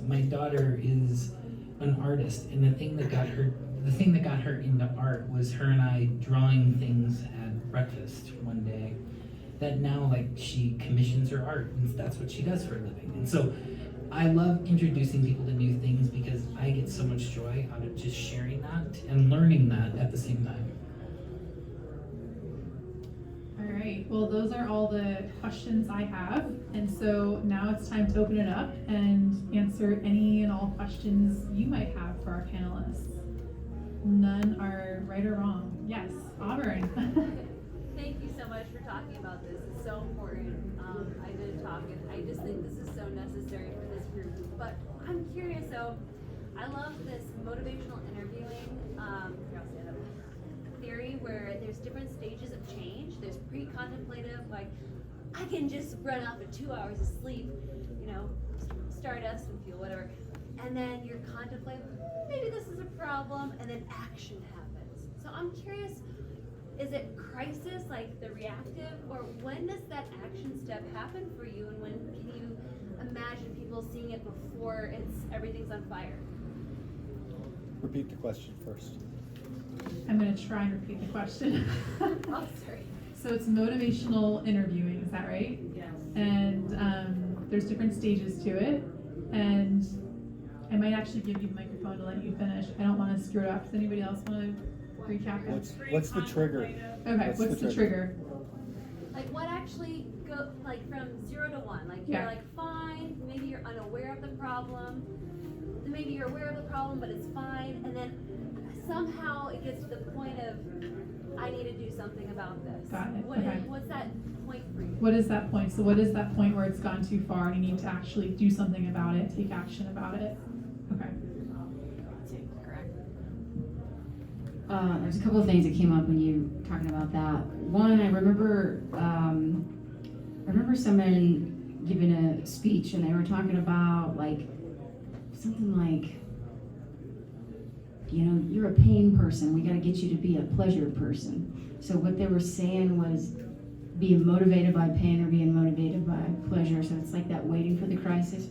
S2: my daughter is an artist, and the thing that got her into art was her and I drawing things at breakfast one day that now she commissions her art, and that's what she does for a living. And so I love introducing people to new things because I get so much joy out of just sharing that and learning that at the same time.
S1: All right, well, those are all the questions I have. And so now it's time to open it up and answer any and all questions you might have for our panelists. None are right or wrong. Yes, Auburn.
S7: Thank you so much for talking about this. It's so important. I did talk, and I just think this is so necessary for this group. But I'm curious, so I love this motivational interviewing theory where there's different stages of change. There's pre-contemplative, like I can just run off of 2 hours of sleep, stardust and fuel, whatever. And then you're contemplating, maybe this is a problem, and then action happens. So I'm curious, is it crisis, like the reactive, or when does that action step happen for you, and when can you imagine people seeing it before everything's on fire?
S5: Repeat the question first.
S1: I'm going to try and repeat the question.
S7: Oh, sorry.
S1: So it's motivational interviewing, is that right?
S7: Yes.
S1: And there's different stages to it. And I might actually give you the microphone to let you finish. I don't want to screw it up. Does anybody else want to recap it?
S5: What's the trigger?
S1: Okay, what's the trigger?
S7: Like what actually go from 0 to 1? Like you're fine, maybe you're unaware of the problem, then maybe you're aware of the problem but it's fine, and then somehow it gets to the point of I need to do something about this.
S1: Got it.
S7: What's that point for you?
S1: What is that point? So what is that point where it's gone too far and you need to actually do something about it, take action about it? Okay.
S3: There's a couple of things that came up when you were talking about that. One, I remember someone giving a speech and they were talking about something like, you're a pain person. We got to get you to be a pleasure person. So what they were saying was being motivated by pain or being motivated by pleasure. So it's like that waiting for the crisis,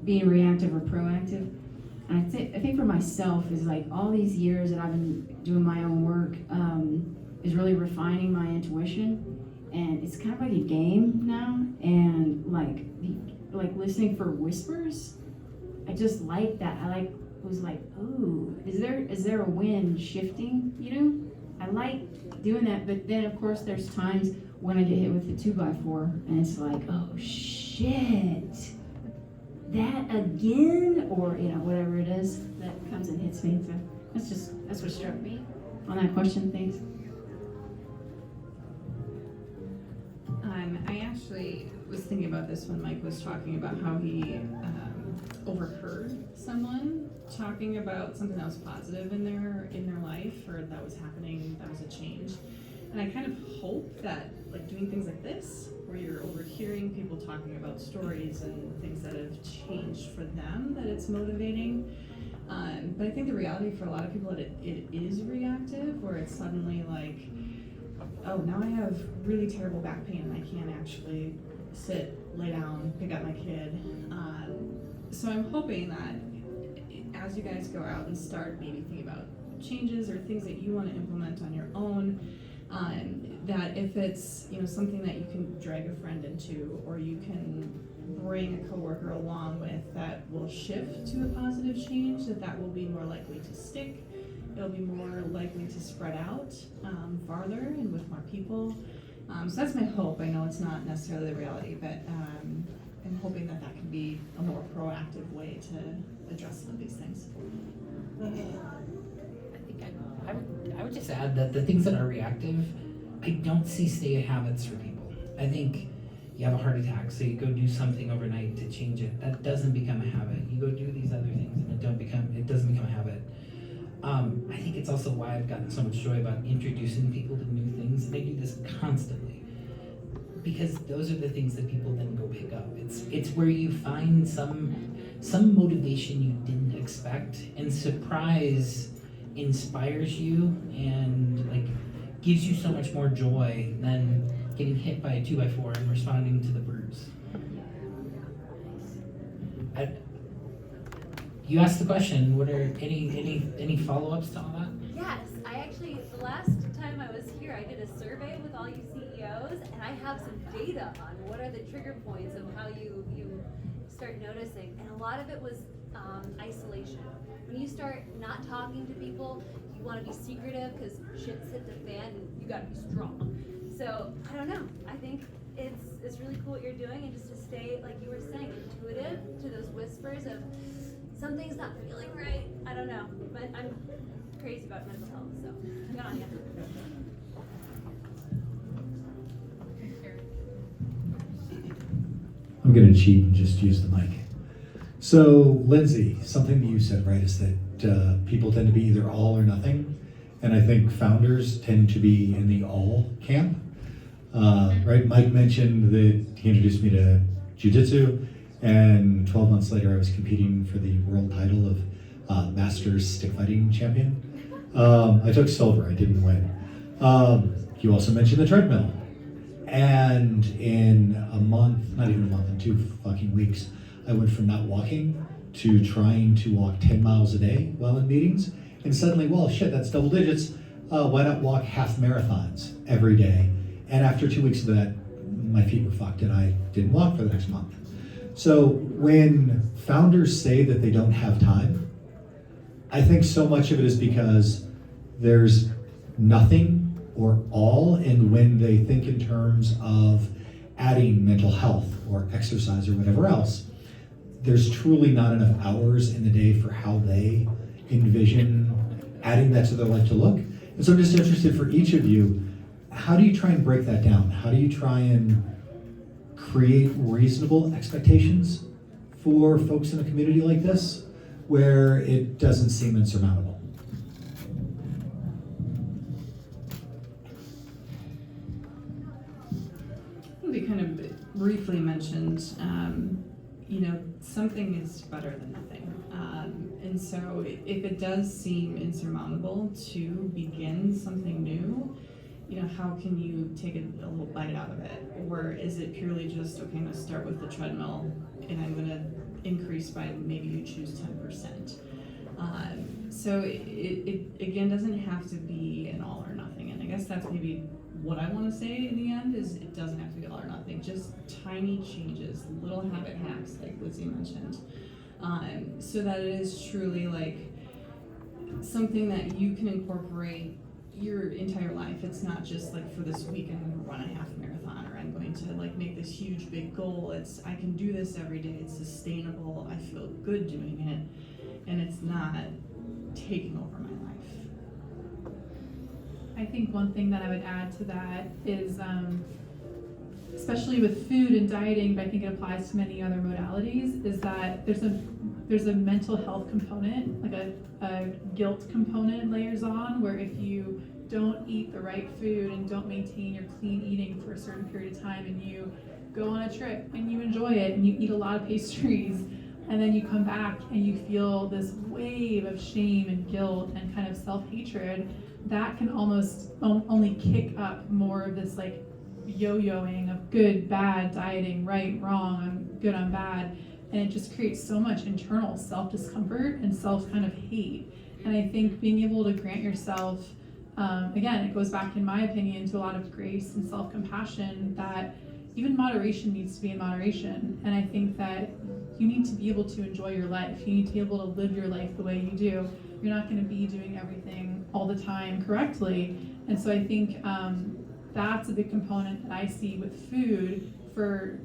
S3: being reactive or proactive. And I think for myself is all these years that I've been doing my own work is really refining my intuition, and it's kind of like a game now. And like listening for whispers, I just like that. Was like, oh, is there a wind shifting? I like doing that. But then of course there's times when I get hit with the 2x4, and it's like, oh shit. that again, or, you know, whatever it is that comes and hits me. So that's what struck me on that question. Thanks.
S6: I actually was thinking about this when Mike was talking about how he overheard someone talking about something that was positive in their life, or that was happening, that was a change. And I kind of hope that, like, doing things like this, where you're overhearing people talking about stories and things that have changed for them, that it's motivating. But I think the reality for a lot of people, it is reactive, where it's suddenly like, oh, now I have really terrible back pain and I can't actually sit, lay down, pick up my kid. So I'm hoping that as you guys go out and start maybe thinking about changes or things that you want to implement on your own, that if it's, you know, something that you can drag a friend into, or you can bring a coworker along with, that will shift to a positive change, that will be more likely to stick. It'll be more likely to spread out farther and with more people. So that's my hope. I know it's not necessarily the reality, but I'm hoping that can be a more proactive way to address some of these things.
S2: I would just add that the things that are reactive, I don't see stay habits for people. I think you have a heart attack, so you go do something overnight to change it. That doesn't become a habit. You go do these other things, and it doesn't become a habit. I think it's also why I've gotten so much joy about introducing people to new things, and I do this constantly, because those are the things that people then go pick up. It's where you find some motivation you didn't expect, and surprise inspires you and like gives you so much more joy than getting hit by a 2x4 and responding to the bruise. You asked the question. What are any follow-ups to all that?
S7: Yes, I actually, the last time I was here, I did a survey with all you CEOs, and I have some data on what are the trigger points of how you start noticing, and a lot of it was isolation. When you start not talking to people, you want to be secretive because shit's hit the fan and you got to be strong. So I don't know. I think it's really cool what you're doing, and just to stay, like you were saying, intuitive to those whispers of something's not feeling right. I don't know, but I'm crazy about mental health, so good on you.
S8: I'm going to cheat and just use the mic. So, Lindsay, something that you said, right, is that people tend to be either all or nothing. And I think founders tend to be in the all camp. Right? Mike mentioned that he introduced me to jiu-jitsu, and 12 months later I was competing for the world title of Masters Stick Fighting Champion. I took silver, I didn't win. You also mentioned the treadmill. And in a month, not even a month, in 2 fucking weeks, I went from not walking to trying to walk 10 miles a day while in meetings. And suddenly, well, shit, that's double digits. Why not walk half marathons every day? And after 2 weeks of that, my feet were fucked and I didn't walk for the next month. So when founders say that they don't have time, I think so much of it is because there's nothing or all, and when they think in terms of adding mental health or exercise or whatever else, there's truly not enough hours in the day for how they envision adding that to their life to look. And so I'm just interested for each of you, how do you try and break that down? How do you try and create reasonable expectations for folks in a community like this where it doesn't seem insurmountable?
S6: We kind of briefly mentioned, something is better than nothing. And so if it does seem insurmountable to begin something new, how can you take a little bite out of it? Or is it purely just, okay, I'm gonna start with the treadmill and I'm gonna increase by, maybe you choose 10%. So it again doesn't have to be an all or nothing. And I guess that's maybe what I want to say in the end is it doesn't have to be all or nothing, just tiny changes, little habit hacks like Lizzie mentioned, so that it is truly like something that you can incorporate your entire life. It's not just like for this week I'm gonna run a half marathon or I'm going to like make this huge big goal. It's I can do this every day. It's sustainable. I feel good doing it, and it's not taking over my life.
S1: I think one thing that I would add to that is, especially with food and dieting, but I think it applies to many other modalities, is that there's a mental health component, like a guilt component layers on, where if you don't eat the right food and don't maintain your clean eating for a certain period of time, and you go on a trip and you enjoy it and you eat a lot of pastries, and then you come back and you feel this wave of shame and guilt and kind of self-hatred, that can almost only kick up more of this like yo-yoing of good, bad, dieting, right, wrong, I'm good, I'm bad. And it just creates so much internal self-discomfort and self kind of hate. And I think being able to grant yourself, again, it goes back in my opinion to a lot of grace and self-compassion, that even moderation needs to be in moderation. And I think that you need to be able to enjoy your life. You need to be able to live your life the way you do. You're not going to be doing everything all the time correctly. And so I think that's a big component that I see with food for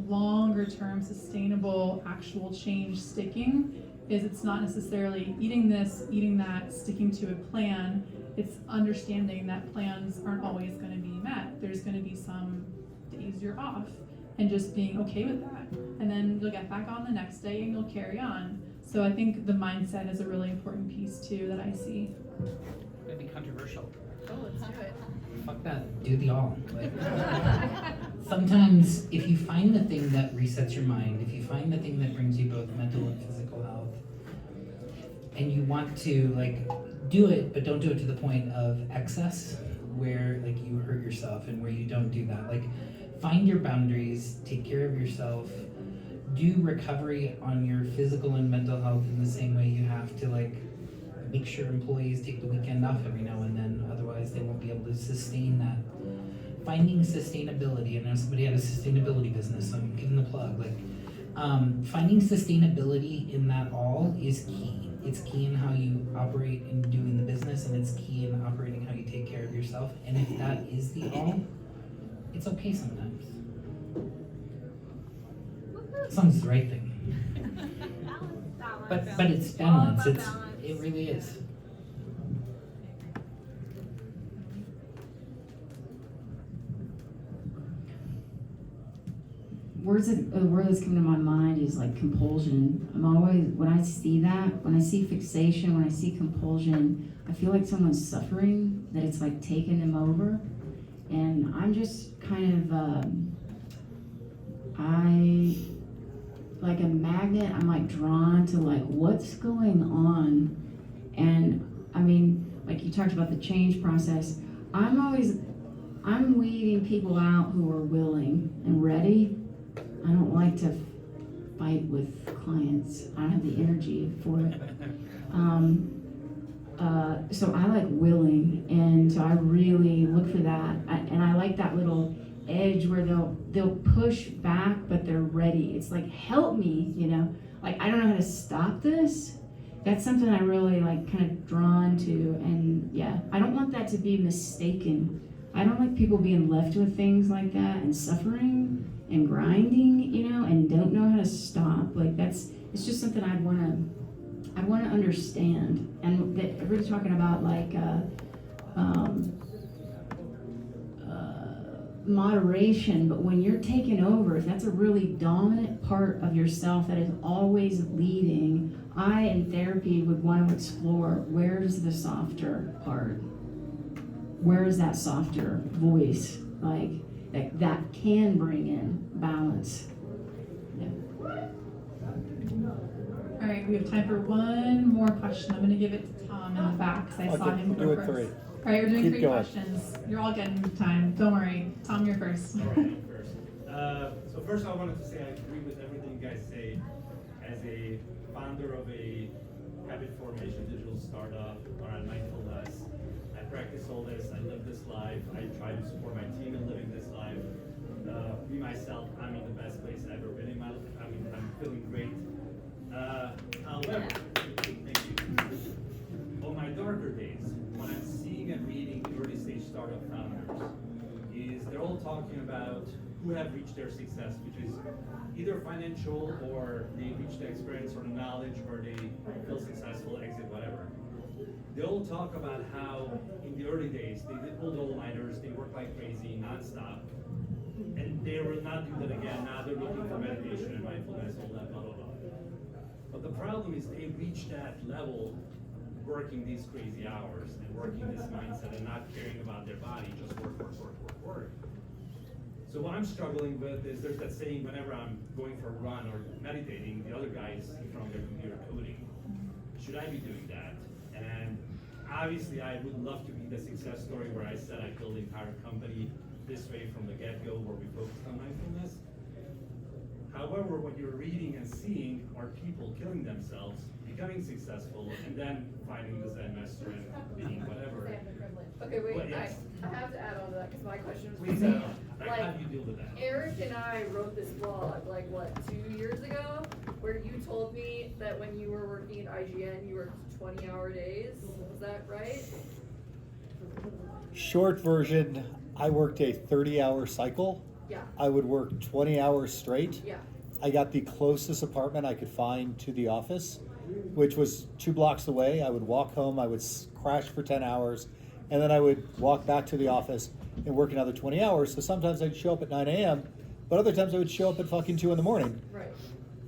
S1: longer term sustainable actual change sticking, is it's not necessarily eating this, eating that, sticking to a plan. It's understanding that plans aren't always going to be met. There's going to be some days you're off, and just being okay with that. And then you'll get back on the next day and you'll carry on. So I think the mindset is a really important piece too that I see.
S2: It'd be controversial.
S4: Oh, let's do it.
S2: Fuck that. Do the all. Like, sometimes if you find the thing that resets your mind, if you find the thing that brings you both mental and physical health, and you want to like do it, but don't do it to the point of excess, where like you hurt yourself, and where you don't do that. Like, find your boundaries, take care of yourself, do recovery on your physical and mental health in the same way you have to like make sure employees take the weekend off every now and then, otherwise they won't be able to sustain that. Finding sustainability, I know somebody had a sustainability business, so I'm giving the plug. Like, finding sustainability in that all is key. It's key in how you operate in doing the business, and it's key in operating how you take care of yourself. And if that is the all, it's okay sometimes. As long as it's the right thing.
S7: Balance.
S2: But it's
S7: All
S2: balance.
S7: about
S2: It
S7: balance.
S2: really is.
S3: A word that's coming to my mind is like compulsion. I'm always, when I see that, when I see fixation, when I see compulsion, I feel like someone's suffering, that it's like taking them over. And I'm just kind of, like a magnet, I'm like drawn to like what's going on. And I mean, like you talked about the change process, I'm weeding people out who are willing and ready. I don't like to fight with clients. I don't have the energy for it. So I like willing, and so I really look for that. And I like that little edge where they'll push back, but they're ready. It's like, help me, you know? Like, I don't know how to stop this. That's something I really like kind of drawn to. And yeah, I don't want that to be mistaken. I don't like people being left with things like that and suffering and grinding, you know, and don't know how to stop. Like it's just something I'd want to understand. And that everybody's talking about like moderation, but when you're taking over, if that's a really dominant part of yourself that is always leading, I in therapy would want to explore, where's the softer part? Where is that softer voice? Like that can bring in balance. Yeah.
S1: All right, we have time for one more question. I'm going to give it to Tom in the back because I saw him
S5: We'll
S1: go
S5: do it
S1: first.
S5: three.
S1: All right, we're doing
S5: Keep
S1: 3
S5: going.
S1: questions. You're all getting time. Don't worry. Tom, you're first.
S9: All right, first. So first I wanted to say I agree with everything you guys say. As a founder of a habit formation digital startup around mindfulness, I practice all this, I live this life, I try to support my team in living this life. Me, myself, I'm in the best place I've ever been in my life. I mean, I'm feeling great. However, thank you. On my darker days, when I'm seeing and reading have reached their success, which is either financial or they reach the experience or the knowledge or they feel successful, exit, whatever. They'll talk about how in the early days they did pull the all-nighters, they worked like crazy, nonstop, and they will not do that again. Now they're looking for meditation and mindfulness, all that, blah, blah, blah. But the problem is they reach that level working these crazy hours and working this mindset and not caring about their body, just work, work, work, work, work. So what I'm struggling with is there's that saying whenever I'm going for a run or meditating, the other guy's in front of their computer coding. Should I be doing that? And obviously I would love to be the success story where I said I built the entire company this way from the get-go where we focused on mindfulness. However, what you're reading and seeing are people killing themselves, becoming successful, and then finding the Zen master and being whatever.
S10: Okay, wait,
S9: But yes.
S10: I have to add on to that, because my question was.
S9: Please add on. Like, how
S10: Like,
S9: do you deal with that?
S10: Eric and I wrote this blog, like, what, 2 years ago? Where you told me that when you were working at IGN, you worked 20-hour days, was that right?
S5: Short version, I worked a 30-hour cycle.
S10: Yeah,
S5: I would work 20 hours straight.
S10: yeah,
S5: I got the closest apartment I could find to the office, which was 2 blocks away. I would walk home, I would crash for 10 hours, and then I would walk back to the office and work another 20 hours. So sometimes I'd show up at 9 a.m., but other times I would show up at fucking 2 in the morning.
S10: right.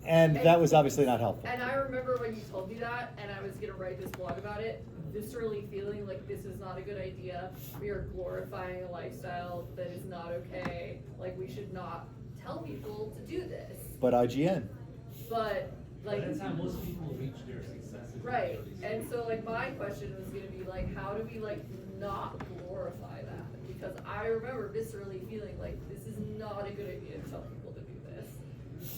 S5: And that was obviously not helpful.
S10: And I remember when you told me that, and I was gonna write this blog about it, viscerally feeling like this is not a good idea. We are glorifying a lifestyle that is not okay. Like, we should not tell people to do this.
S5: But IGN.
S10: But, like.
S9: That's how most people reach their success. in their
S10: Right,
S9: 30s.
S10: and so like my question was gonna be like, how do we like not glorify that? Because I remember viscerally feeling like this is not a good idea to tell people to do this.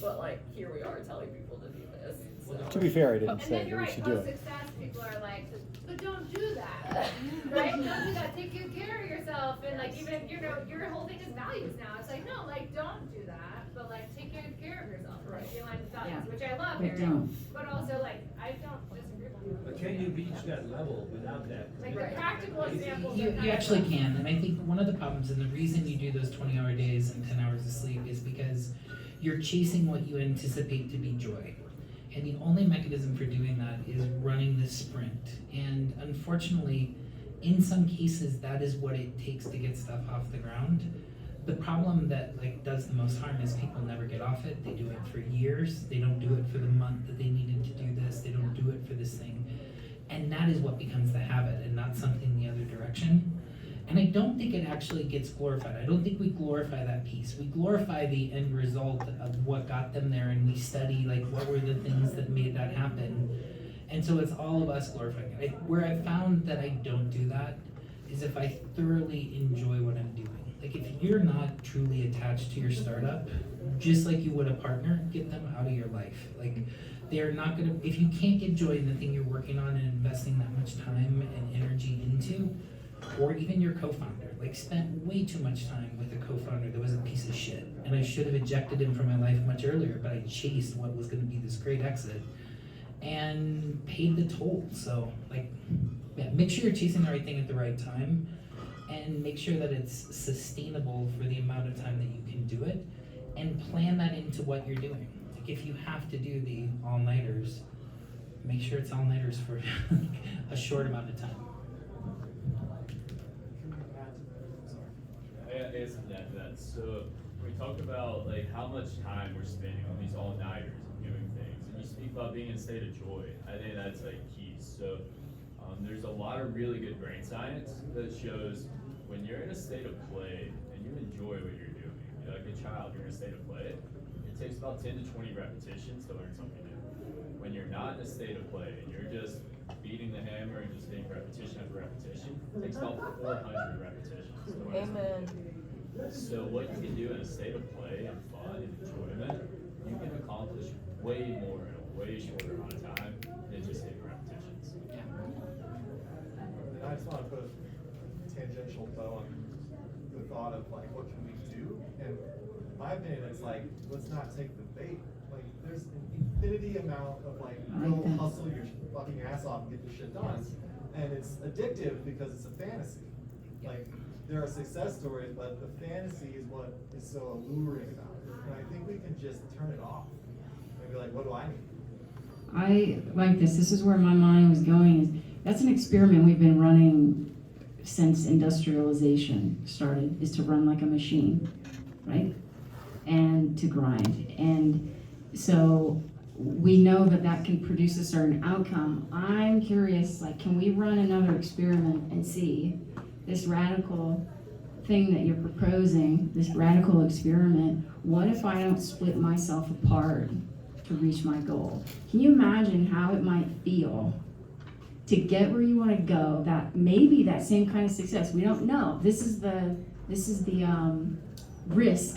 S10: But like, here we are telling people to do this, so.
S5: To be fair, I didn't
S11: And
S5: say
S11: then
S5: that
S11: you're
S5: we
S11: right,
S5: should do it.
S11: post-success, people are like, but don't do that, right? Don't do that, take good care of yourself, and like, even, you know, your whole thing is values now, it's like, no, like, don't do that, but like, take good care of yourself, right? Your line with values,
S3: Yeah.
S11: which I love,
S3: But
S11: Eric,
S3: don't.
S11: but also like, I don't disagree with you.
S9: But can you reach that level without that?
S11: Like, the
S10: Right.
S11: practical examples are
S2: You
S11: kind
S2: actually
S11: of-
S2: can, and I think one of the problems and the reason you do those 20-hour days and 10 hours of sleep is because you're chasing what you anticipate to be joy. And the only mechanism for doing that is running this sprint. And unfortunately, in some cases, that is what it takes to get stuff off the ground. The problem that like does the most harm is people never get off it. They do it for years. They don't do it for the month that they needed to do this. They don't do it for this thing. And that is what becomes the habit and not something the other direction. And I don't think it actually gets glorified. I don't think we glorify that piece. We glorify the end result of what got them there, and we study like what were the things that made that happen. And so it's all of us glorifying it. Where I found that I don't do that is if I thoroughly enjoy what I'm doing. Like if you're not truly attached to your startup, just like you would a partner, get them out of your life. Like they're not gonna, if you can't get joy in the thing you're working on and investing that much time and energy into, or even your co-founder, like spent way too much time with a co-founder that was a piece of shit. And I should have ejected him from my life much earlier, but I chased what was gonna be this great exit and paid the toll. So like, yeah, make sure you're chasing the right thing at the right time and make sure that it's sustainable for the amount of time that you can do it and plan that into what you're doing. Like if you have to do the all-nighters, make sure it's all-nighters for a short amount of time.
S12: I guess to add to that. So we talked about like how much time we're spending on these all-nighters and doing things, and you speak about being in a state of joy. I think that's like key. So there's a lot of really good brain science that shows when you're in a state of play and you enjoy what you're doing, you're like a child, you're in a state of play, it takes about 10 to 20 repetitions to learn something new. When you're not in a state of play and you're just beating the hammer and just getting repetition after repetition, it takes about 400 repetitions to learn something new. So what you can do in a state of play and fun and enjoyment, you can accomplish way more in a way shorter amount of time than just hitting repetitions.
S13: And I just want to put a tangential bow on the thought of like, what can we do? And in my opinion, it's like, let's not take the bait. Like, there's an infinity amount of like, go hustle your fucking ass off and get the shit done. And it's addictive because it's a fantasy. Like, there are success stories, but the fantasy is what is so alluring about it. And I think we can just turn it off and be like, what do I need?
S3: I like this. This is where my mind was going. Is that's an experiment we've been running since industrialization started, is to run like a machine, right? And to grind. And so we know that that can produce a certain outcome. I'm curious, like, can we run another experiment and see this radical thing that you're proposing, this radical experiment? What if I don't split myself apart to reach my goal? Can you imagine how it might feel to get where you want to go? That maybe that same kind of success. We don't know. This is the risk,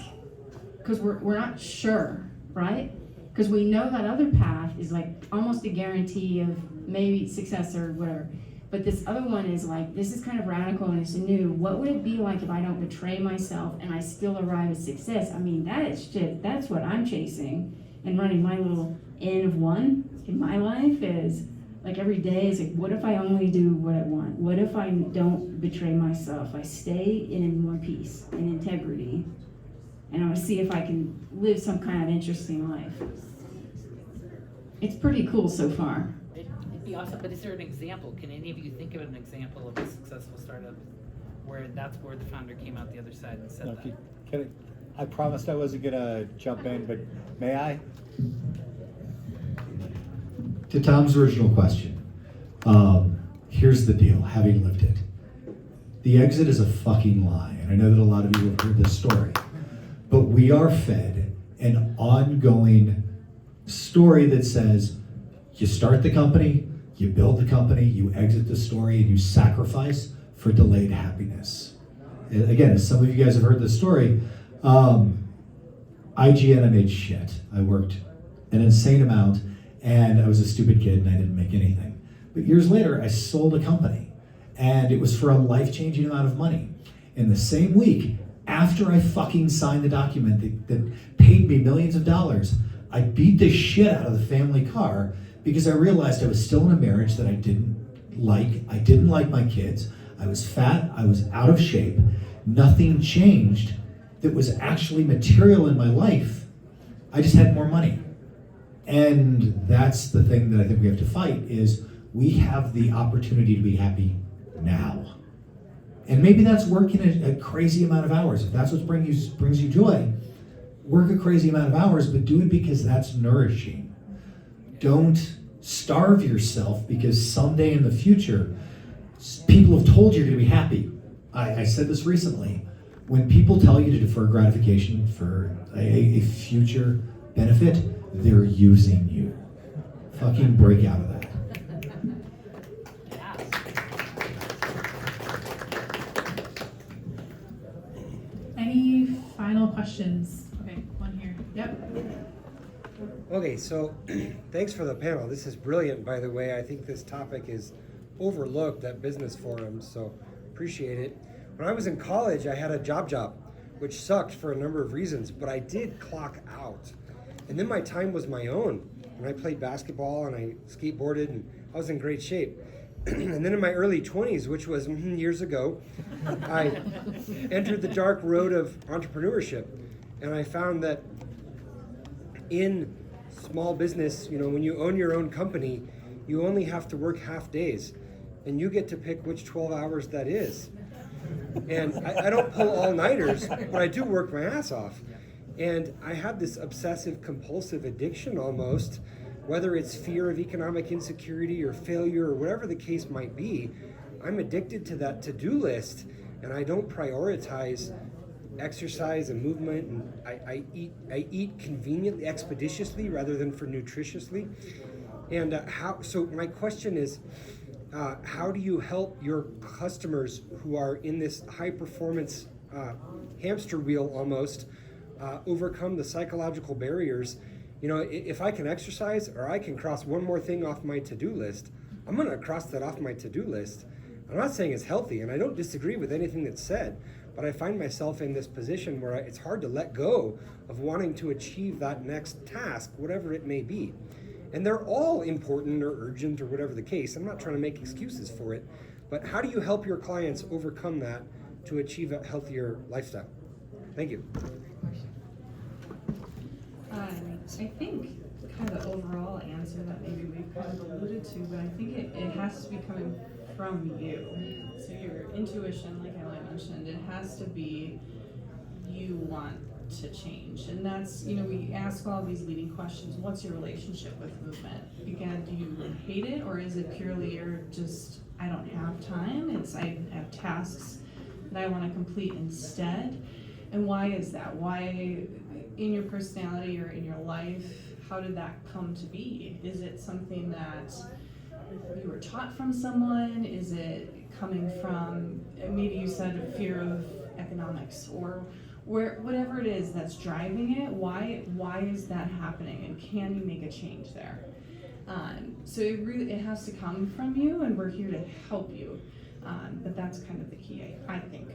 S3: because we're not sure, right? Because we know that other path is like almost a guarantee of maybe success or whatever. But this other one is like, this is kind of radical and it's new. What would it be like if I don't betray myself and I still arrive at success? I mean, that's what I'm chasing. And running my little N of one in my life is like every day is like, what if I only do what I want? What if I don't betray myself? I stay in one piece, in integrity, and I want to see if I can live some kind of interesting life. It's pretty cool so far.
S2: It'd be awesome, but is there an example? Can any of you think of an example of a successful startup where that's where the founder came out the other side and said that?
S5: I promised I wasn't gonna jump in, but may I?
S8: To Tom's original question, here's the deal, having lived it. The exit is a fucking lie, and I know that a lot of you have heard this story, but we are fed an ongoing story that says you start the company, you build the company, you exit the story, and you sacrifice for delayed happiness. And again, as some of you guys have heard this story, IGN, I made shit. I worked an insane amount, and I was a stupid kid, and I didn't make anything. But years later, I sold a company, and it was for a life-changing amount of money. In the same week, after I fucking signed the document that paid me millions of dollars, I beat the shit out of the family car because I realized I was still in a marriage that I didn't like. I didn't like my kids. I was fat. I was out of shape. Nothing changed that was actually material in my life. I just had more money. And that's the thing that I think we have to fight is we have the opportunity to be happy now. And maybe that's working a crazy amount of hours. If that's what brings you joy, work a crazy amount of hours, but do it because that's nourishing. Don't starve yourself because someday in the future, people have told you to be happy. I said this recently. When people tell you to defer gratification for a future benefit, they're using you. Fucking break out of that.
S1: Any final questions? Okay, one here. Yep.
S14: Okay, so thanks for the panel. This is brilliant, by the way. I think this topic is overlooked at business forums, so appreciate it. When I was in college, I had a job, which sucked for a number of reasons, but I did clock out. And then my time was my own. And I played basketball and I skateboarded and I was in great shape. And then in my early 20s, which was years ago, I entered the dark road of entrepreneurship. And I found that in small business, when you own your own company, you only have to work half days. And you get to pick which 12 hours that is. And I don't pull all-nighters, but I do work my ass off. And I have this obsessive compulsive addiction almost, whether it's fear of economic insecurity or failure or whatever the case might be. I'm addicted to that to-do list, and I don't prioritize exercise and movement, and I eat conveniently, expeditiously rather than for nutritiously. And so my question is, how do you help your customers who are in this high performance hamster wheel almost overcome the psychological barriers? If I can exercise or I can cross one more thing off my to-do list, I'm gonna cross that off my to-do list. I'm not saying it's healthy, and I don't disagree with anything that's said, but I find myself in this position where it's hard to let go of wanting to achieve that next task, whatever it may be. And they're all important or urgent or whatever the case. I'm not trying to make excuses for it, but how do you help your clients overcome that to achieve a healthier lifestyle? Thank you.
S6: I think kind of the overall answer that maybe we've kind of alluded to, but I think it has to be coming from you. So your intuition, like Ellie mentioned, it has to be you want to change. And that's, we ask all these leading questions. What's your relationship with movement? Again, do you hate it, or is it purely you're just, I don't have time, I have tasks that I want to complete instead? And why is that? Why, in your personality or in your life, how did that come to be? Is it something that you were taught from someone? Is it coming from, maybe you said fear of economics, or whatever it is that's driving it? Why is that happening, and can you make a change there? So it has to come from you, and we're here to help you. But that's kind of the key, I think.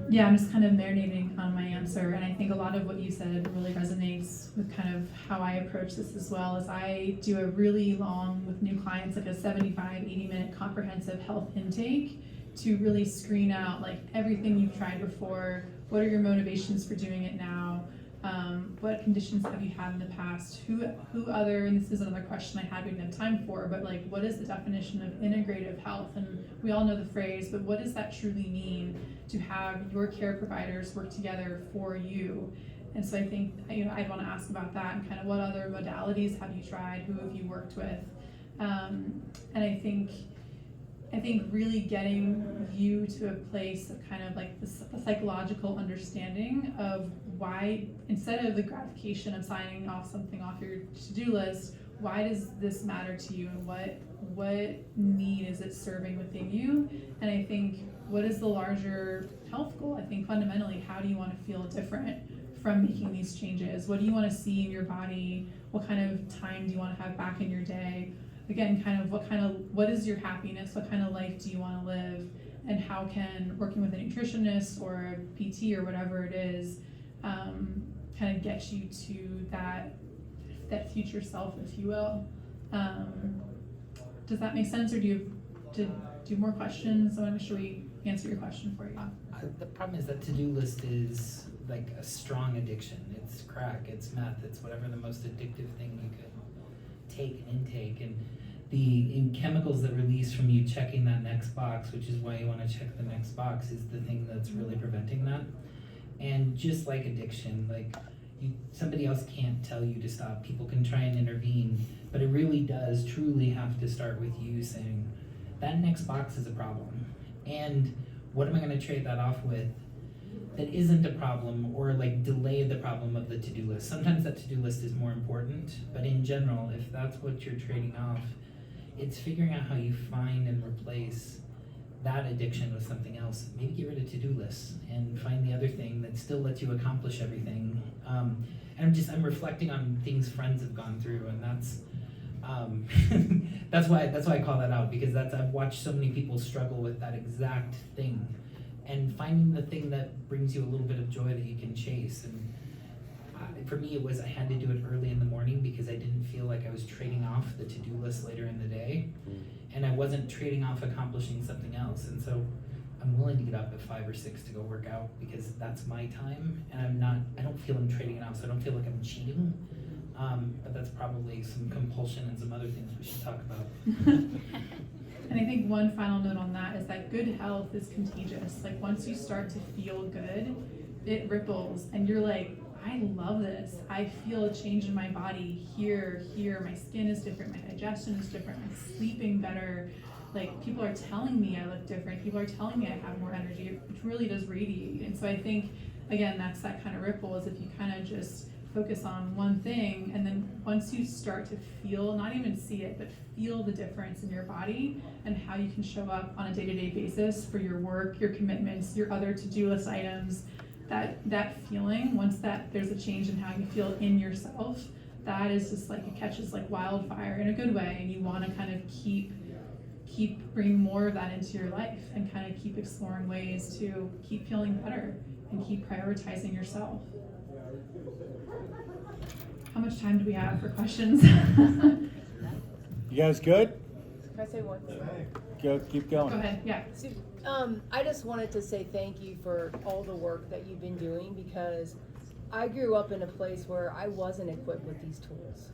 S1: Yeah, I'm just kind of marinating on my answer, and I think a lot of what you said really resonates with kind of how I approach this as well. As I do a really long, with new clients, like a 75, 80-minute comprehensive health intake to really screen out like everything you've tried before. What are your motivations for doing it now? What conditions have you had in the past? Who other, and this is another question I had we didn't have time for, but like, what is the definition of integrative health? And we all know the phrase, but what does that truly mean to have your care providers work together for you? And so I think, I'd want to ask about that, and kind of what other modalities have you tried? Who have you worked with? And I think really getting you to a place of kind of like the psychological understanding of why, instead of the gratification of signing off something off your to-do list, why does this matter to you, and what need is it serving within you? And I think, what is the larger health goal? I think fundamentally, how do you want to feel different from making these changes? What do you want to see in your body? What kind of time do you want to have back in your day? Again, what is your happiness? What kind of life do you want to live? And how can working with a nutritionist or a PT or whatever it is, kind of get you to that future self, if you will. Does that make sense, or do you more questions? I want to make sure we answer your question for you.
S2: The problem is that to-do list is like a strong addiction. It's crack, it's meth, it's whatever the most addictive thing you could take and intake, and the chemicals that release from you checking that next box, which is why you want to check the next box, is the thing that's really preventing that. And just like addiction, like somebody else can't tell you to stop. People can try and intervene, but it really does truly have to start with you saying, that next box is a problem, and what am I going to trade that off with that isn't a problem, or like delay the problem of the to-do list? Sometimes that to-do list is more important, but in general, if that's what you're trading off, it's figuring out how you find and replace that addiction with something else. Maybe get rid of to-do lists and find the other thing that still lets you accomplish everything. And I'm reflecting on things friends have gone through, and that's why I call that out, because I've watched so many people struggle with that exact thing, and finding the thing that brings you a little bit of joy that you can chase. And for me, it was I had to do it early in the morning because I didn't feel like I was trading off the to-do list later in the day, and I wasn't trading off accomplishing something else. And so I'm willing to get up at 5 or 6 to go work out because that's my time, and I don't feel I'm trading it off, so I don't feel like I'm cheating. But that's probably some compulsion and some other things we should talk about.
S1: And I think one final note on that is that good health is contagious. Like, once you start to feel good, it ripples, and you're like, I love this. I feel a change in my body here. My skin is different, my digestion is different, I'm sleeping better. Like, people are telling me I look different. People are telling me I have more energy. It really does radiate. And so I think, again, that's that kind of ripple, is if you kind of just focus on one thing, and then once you start to feel, not even see it, but feel the difference in your body and how you can show up on a day-to-day basis for your work, your commitments, your other to-do list items, that feeling, once that there's a change in how you feel in yourself, that is just like, it catches like wildfire in a good way, and you want to kind of keep bringing more of that into your life, and kind of keep exploring ways to keep feeling better and keep prioritizing yourself. how much time do we have for questions?
S5: You guys good?
S15: Can I say one thing?
S5: Go, keep going.
S1: Go ahead, yeah.
S15: So, I just wanted to say thank you for all the work that you've been doing, because I grew up in a place where I wasn't equipped with these tools.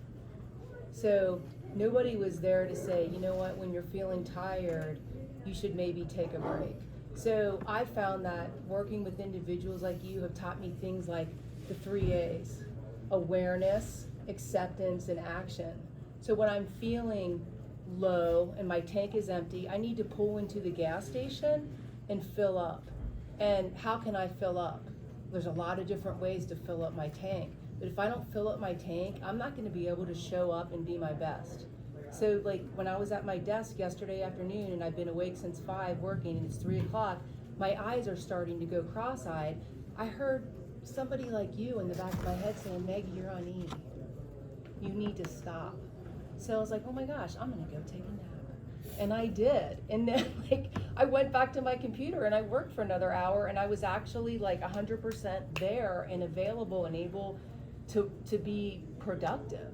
S15: So nobody was there to say, you know what, when you're feeling tired, you should maybe take a break. So I found that working with individuals like you have taught me things like the 3 A's: awareness, acceptance, and action. So when I'm feeling low and my tank is empty, I need to pull into the gas station and fill up. And how can I fill up? There's a lot of different ways to fill up my tank. But if I don't fill up my tank, I'm not going to be able to show up and be my best. So like when I was at my desk yesterday afternoon and I've been awake since 5 working and it's 3 o'clock, my eyes are starting to go cross-eyed. I heard somebody like you in the back of my head saying, Maggie, you're on E. You need to stop. So I was like, oh my gosh, I'm gonna go take a nap. And I did. And then like I went back to my computer and I worked for another hour, and I was actually like 100% there and available and able to be productive.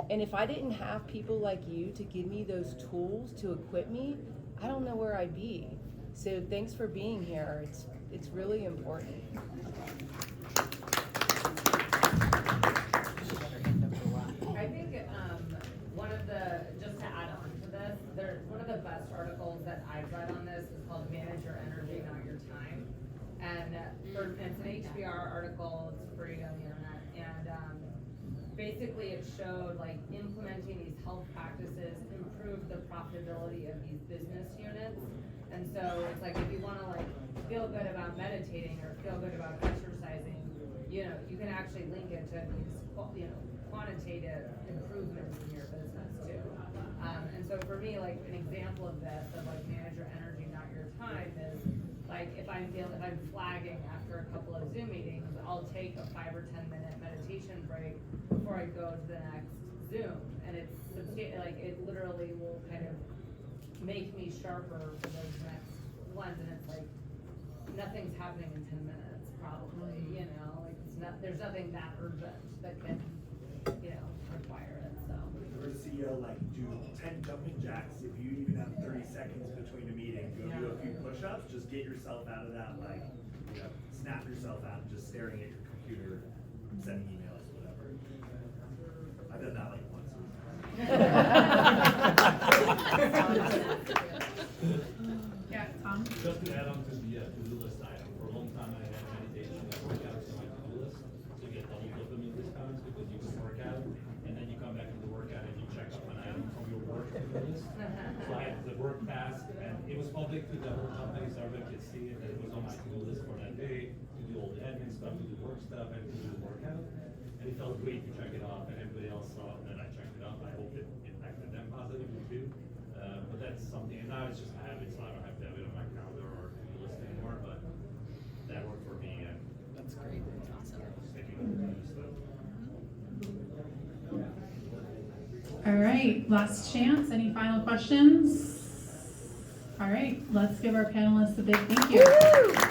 S15: And if I didn't have people like you to give me those tools to equip me, I don't know where I'd be. So thanks for being here. It's really important.
S16: I think one of the, just to add on to this, one of the best articles that I've read on this is called Manage Your Energy, Not Your Time. And it's an HBR article, it's free on the internet. And basically it showed like implementing these health practices improve the profitability of these business units. And so it's like if you want to like feel good about meditating or feel good about exercising, you know, you can actually link it to these, you know, quantitative improvements in your business too. And so for me, like an example of this, of like manage your energy, not your time, is like if I'm flagging after a couple of Zoom meetings, I'll take a 5 or 10 minute meditation break before I go to the next Zoom, and it's like it literally will kind of make me sharper for those next ones, and it's like nothing's happening in 10 minutes probably, you know, like there's nothing that urgent that can, you know, require it. So
S9: For a CEO, like do 10 jumping jacks. If you even have 30 seconds between a meeting, go do a few push-ups. Just get yourself out of that, like, you know, snap yourself out of just staring at your computer, sending emails, whatever. I've done that like once.
S1: Yeah, Tom?
S17: Just to add on to the to-do list item, for a long time I had meditation and workouts on my to-do list to get double dopamine discounts, because you can work out and then you come back to the workout and you check up an item from your work to-do list. So I had the work task, and it was public to the whole company, so everybody could see it, that it was on my to-do list for that day, to do all the admin stuff, to do work stuff, and to do the workout. And it felt great to check it off, and everybody else saw it, and I checked it off. I hope it impacted them positively too. But that's something, and now it's just a habit, so I don't have to have it on my calendar or to-do list anymore, but that worked for me, and
S2: That's great. That's awesome.
S17: sticking with the stuff.
S1: All right, last chance. Any final questions? All right, let's give our panelists a big thank you.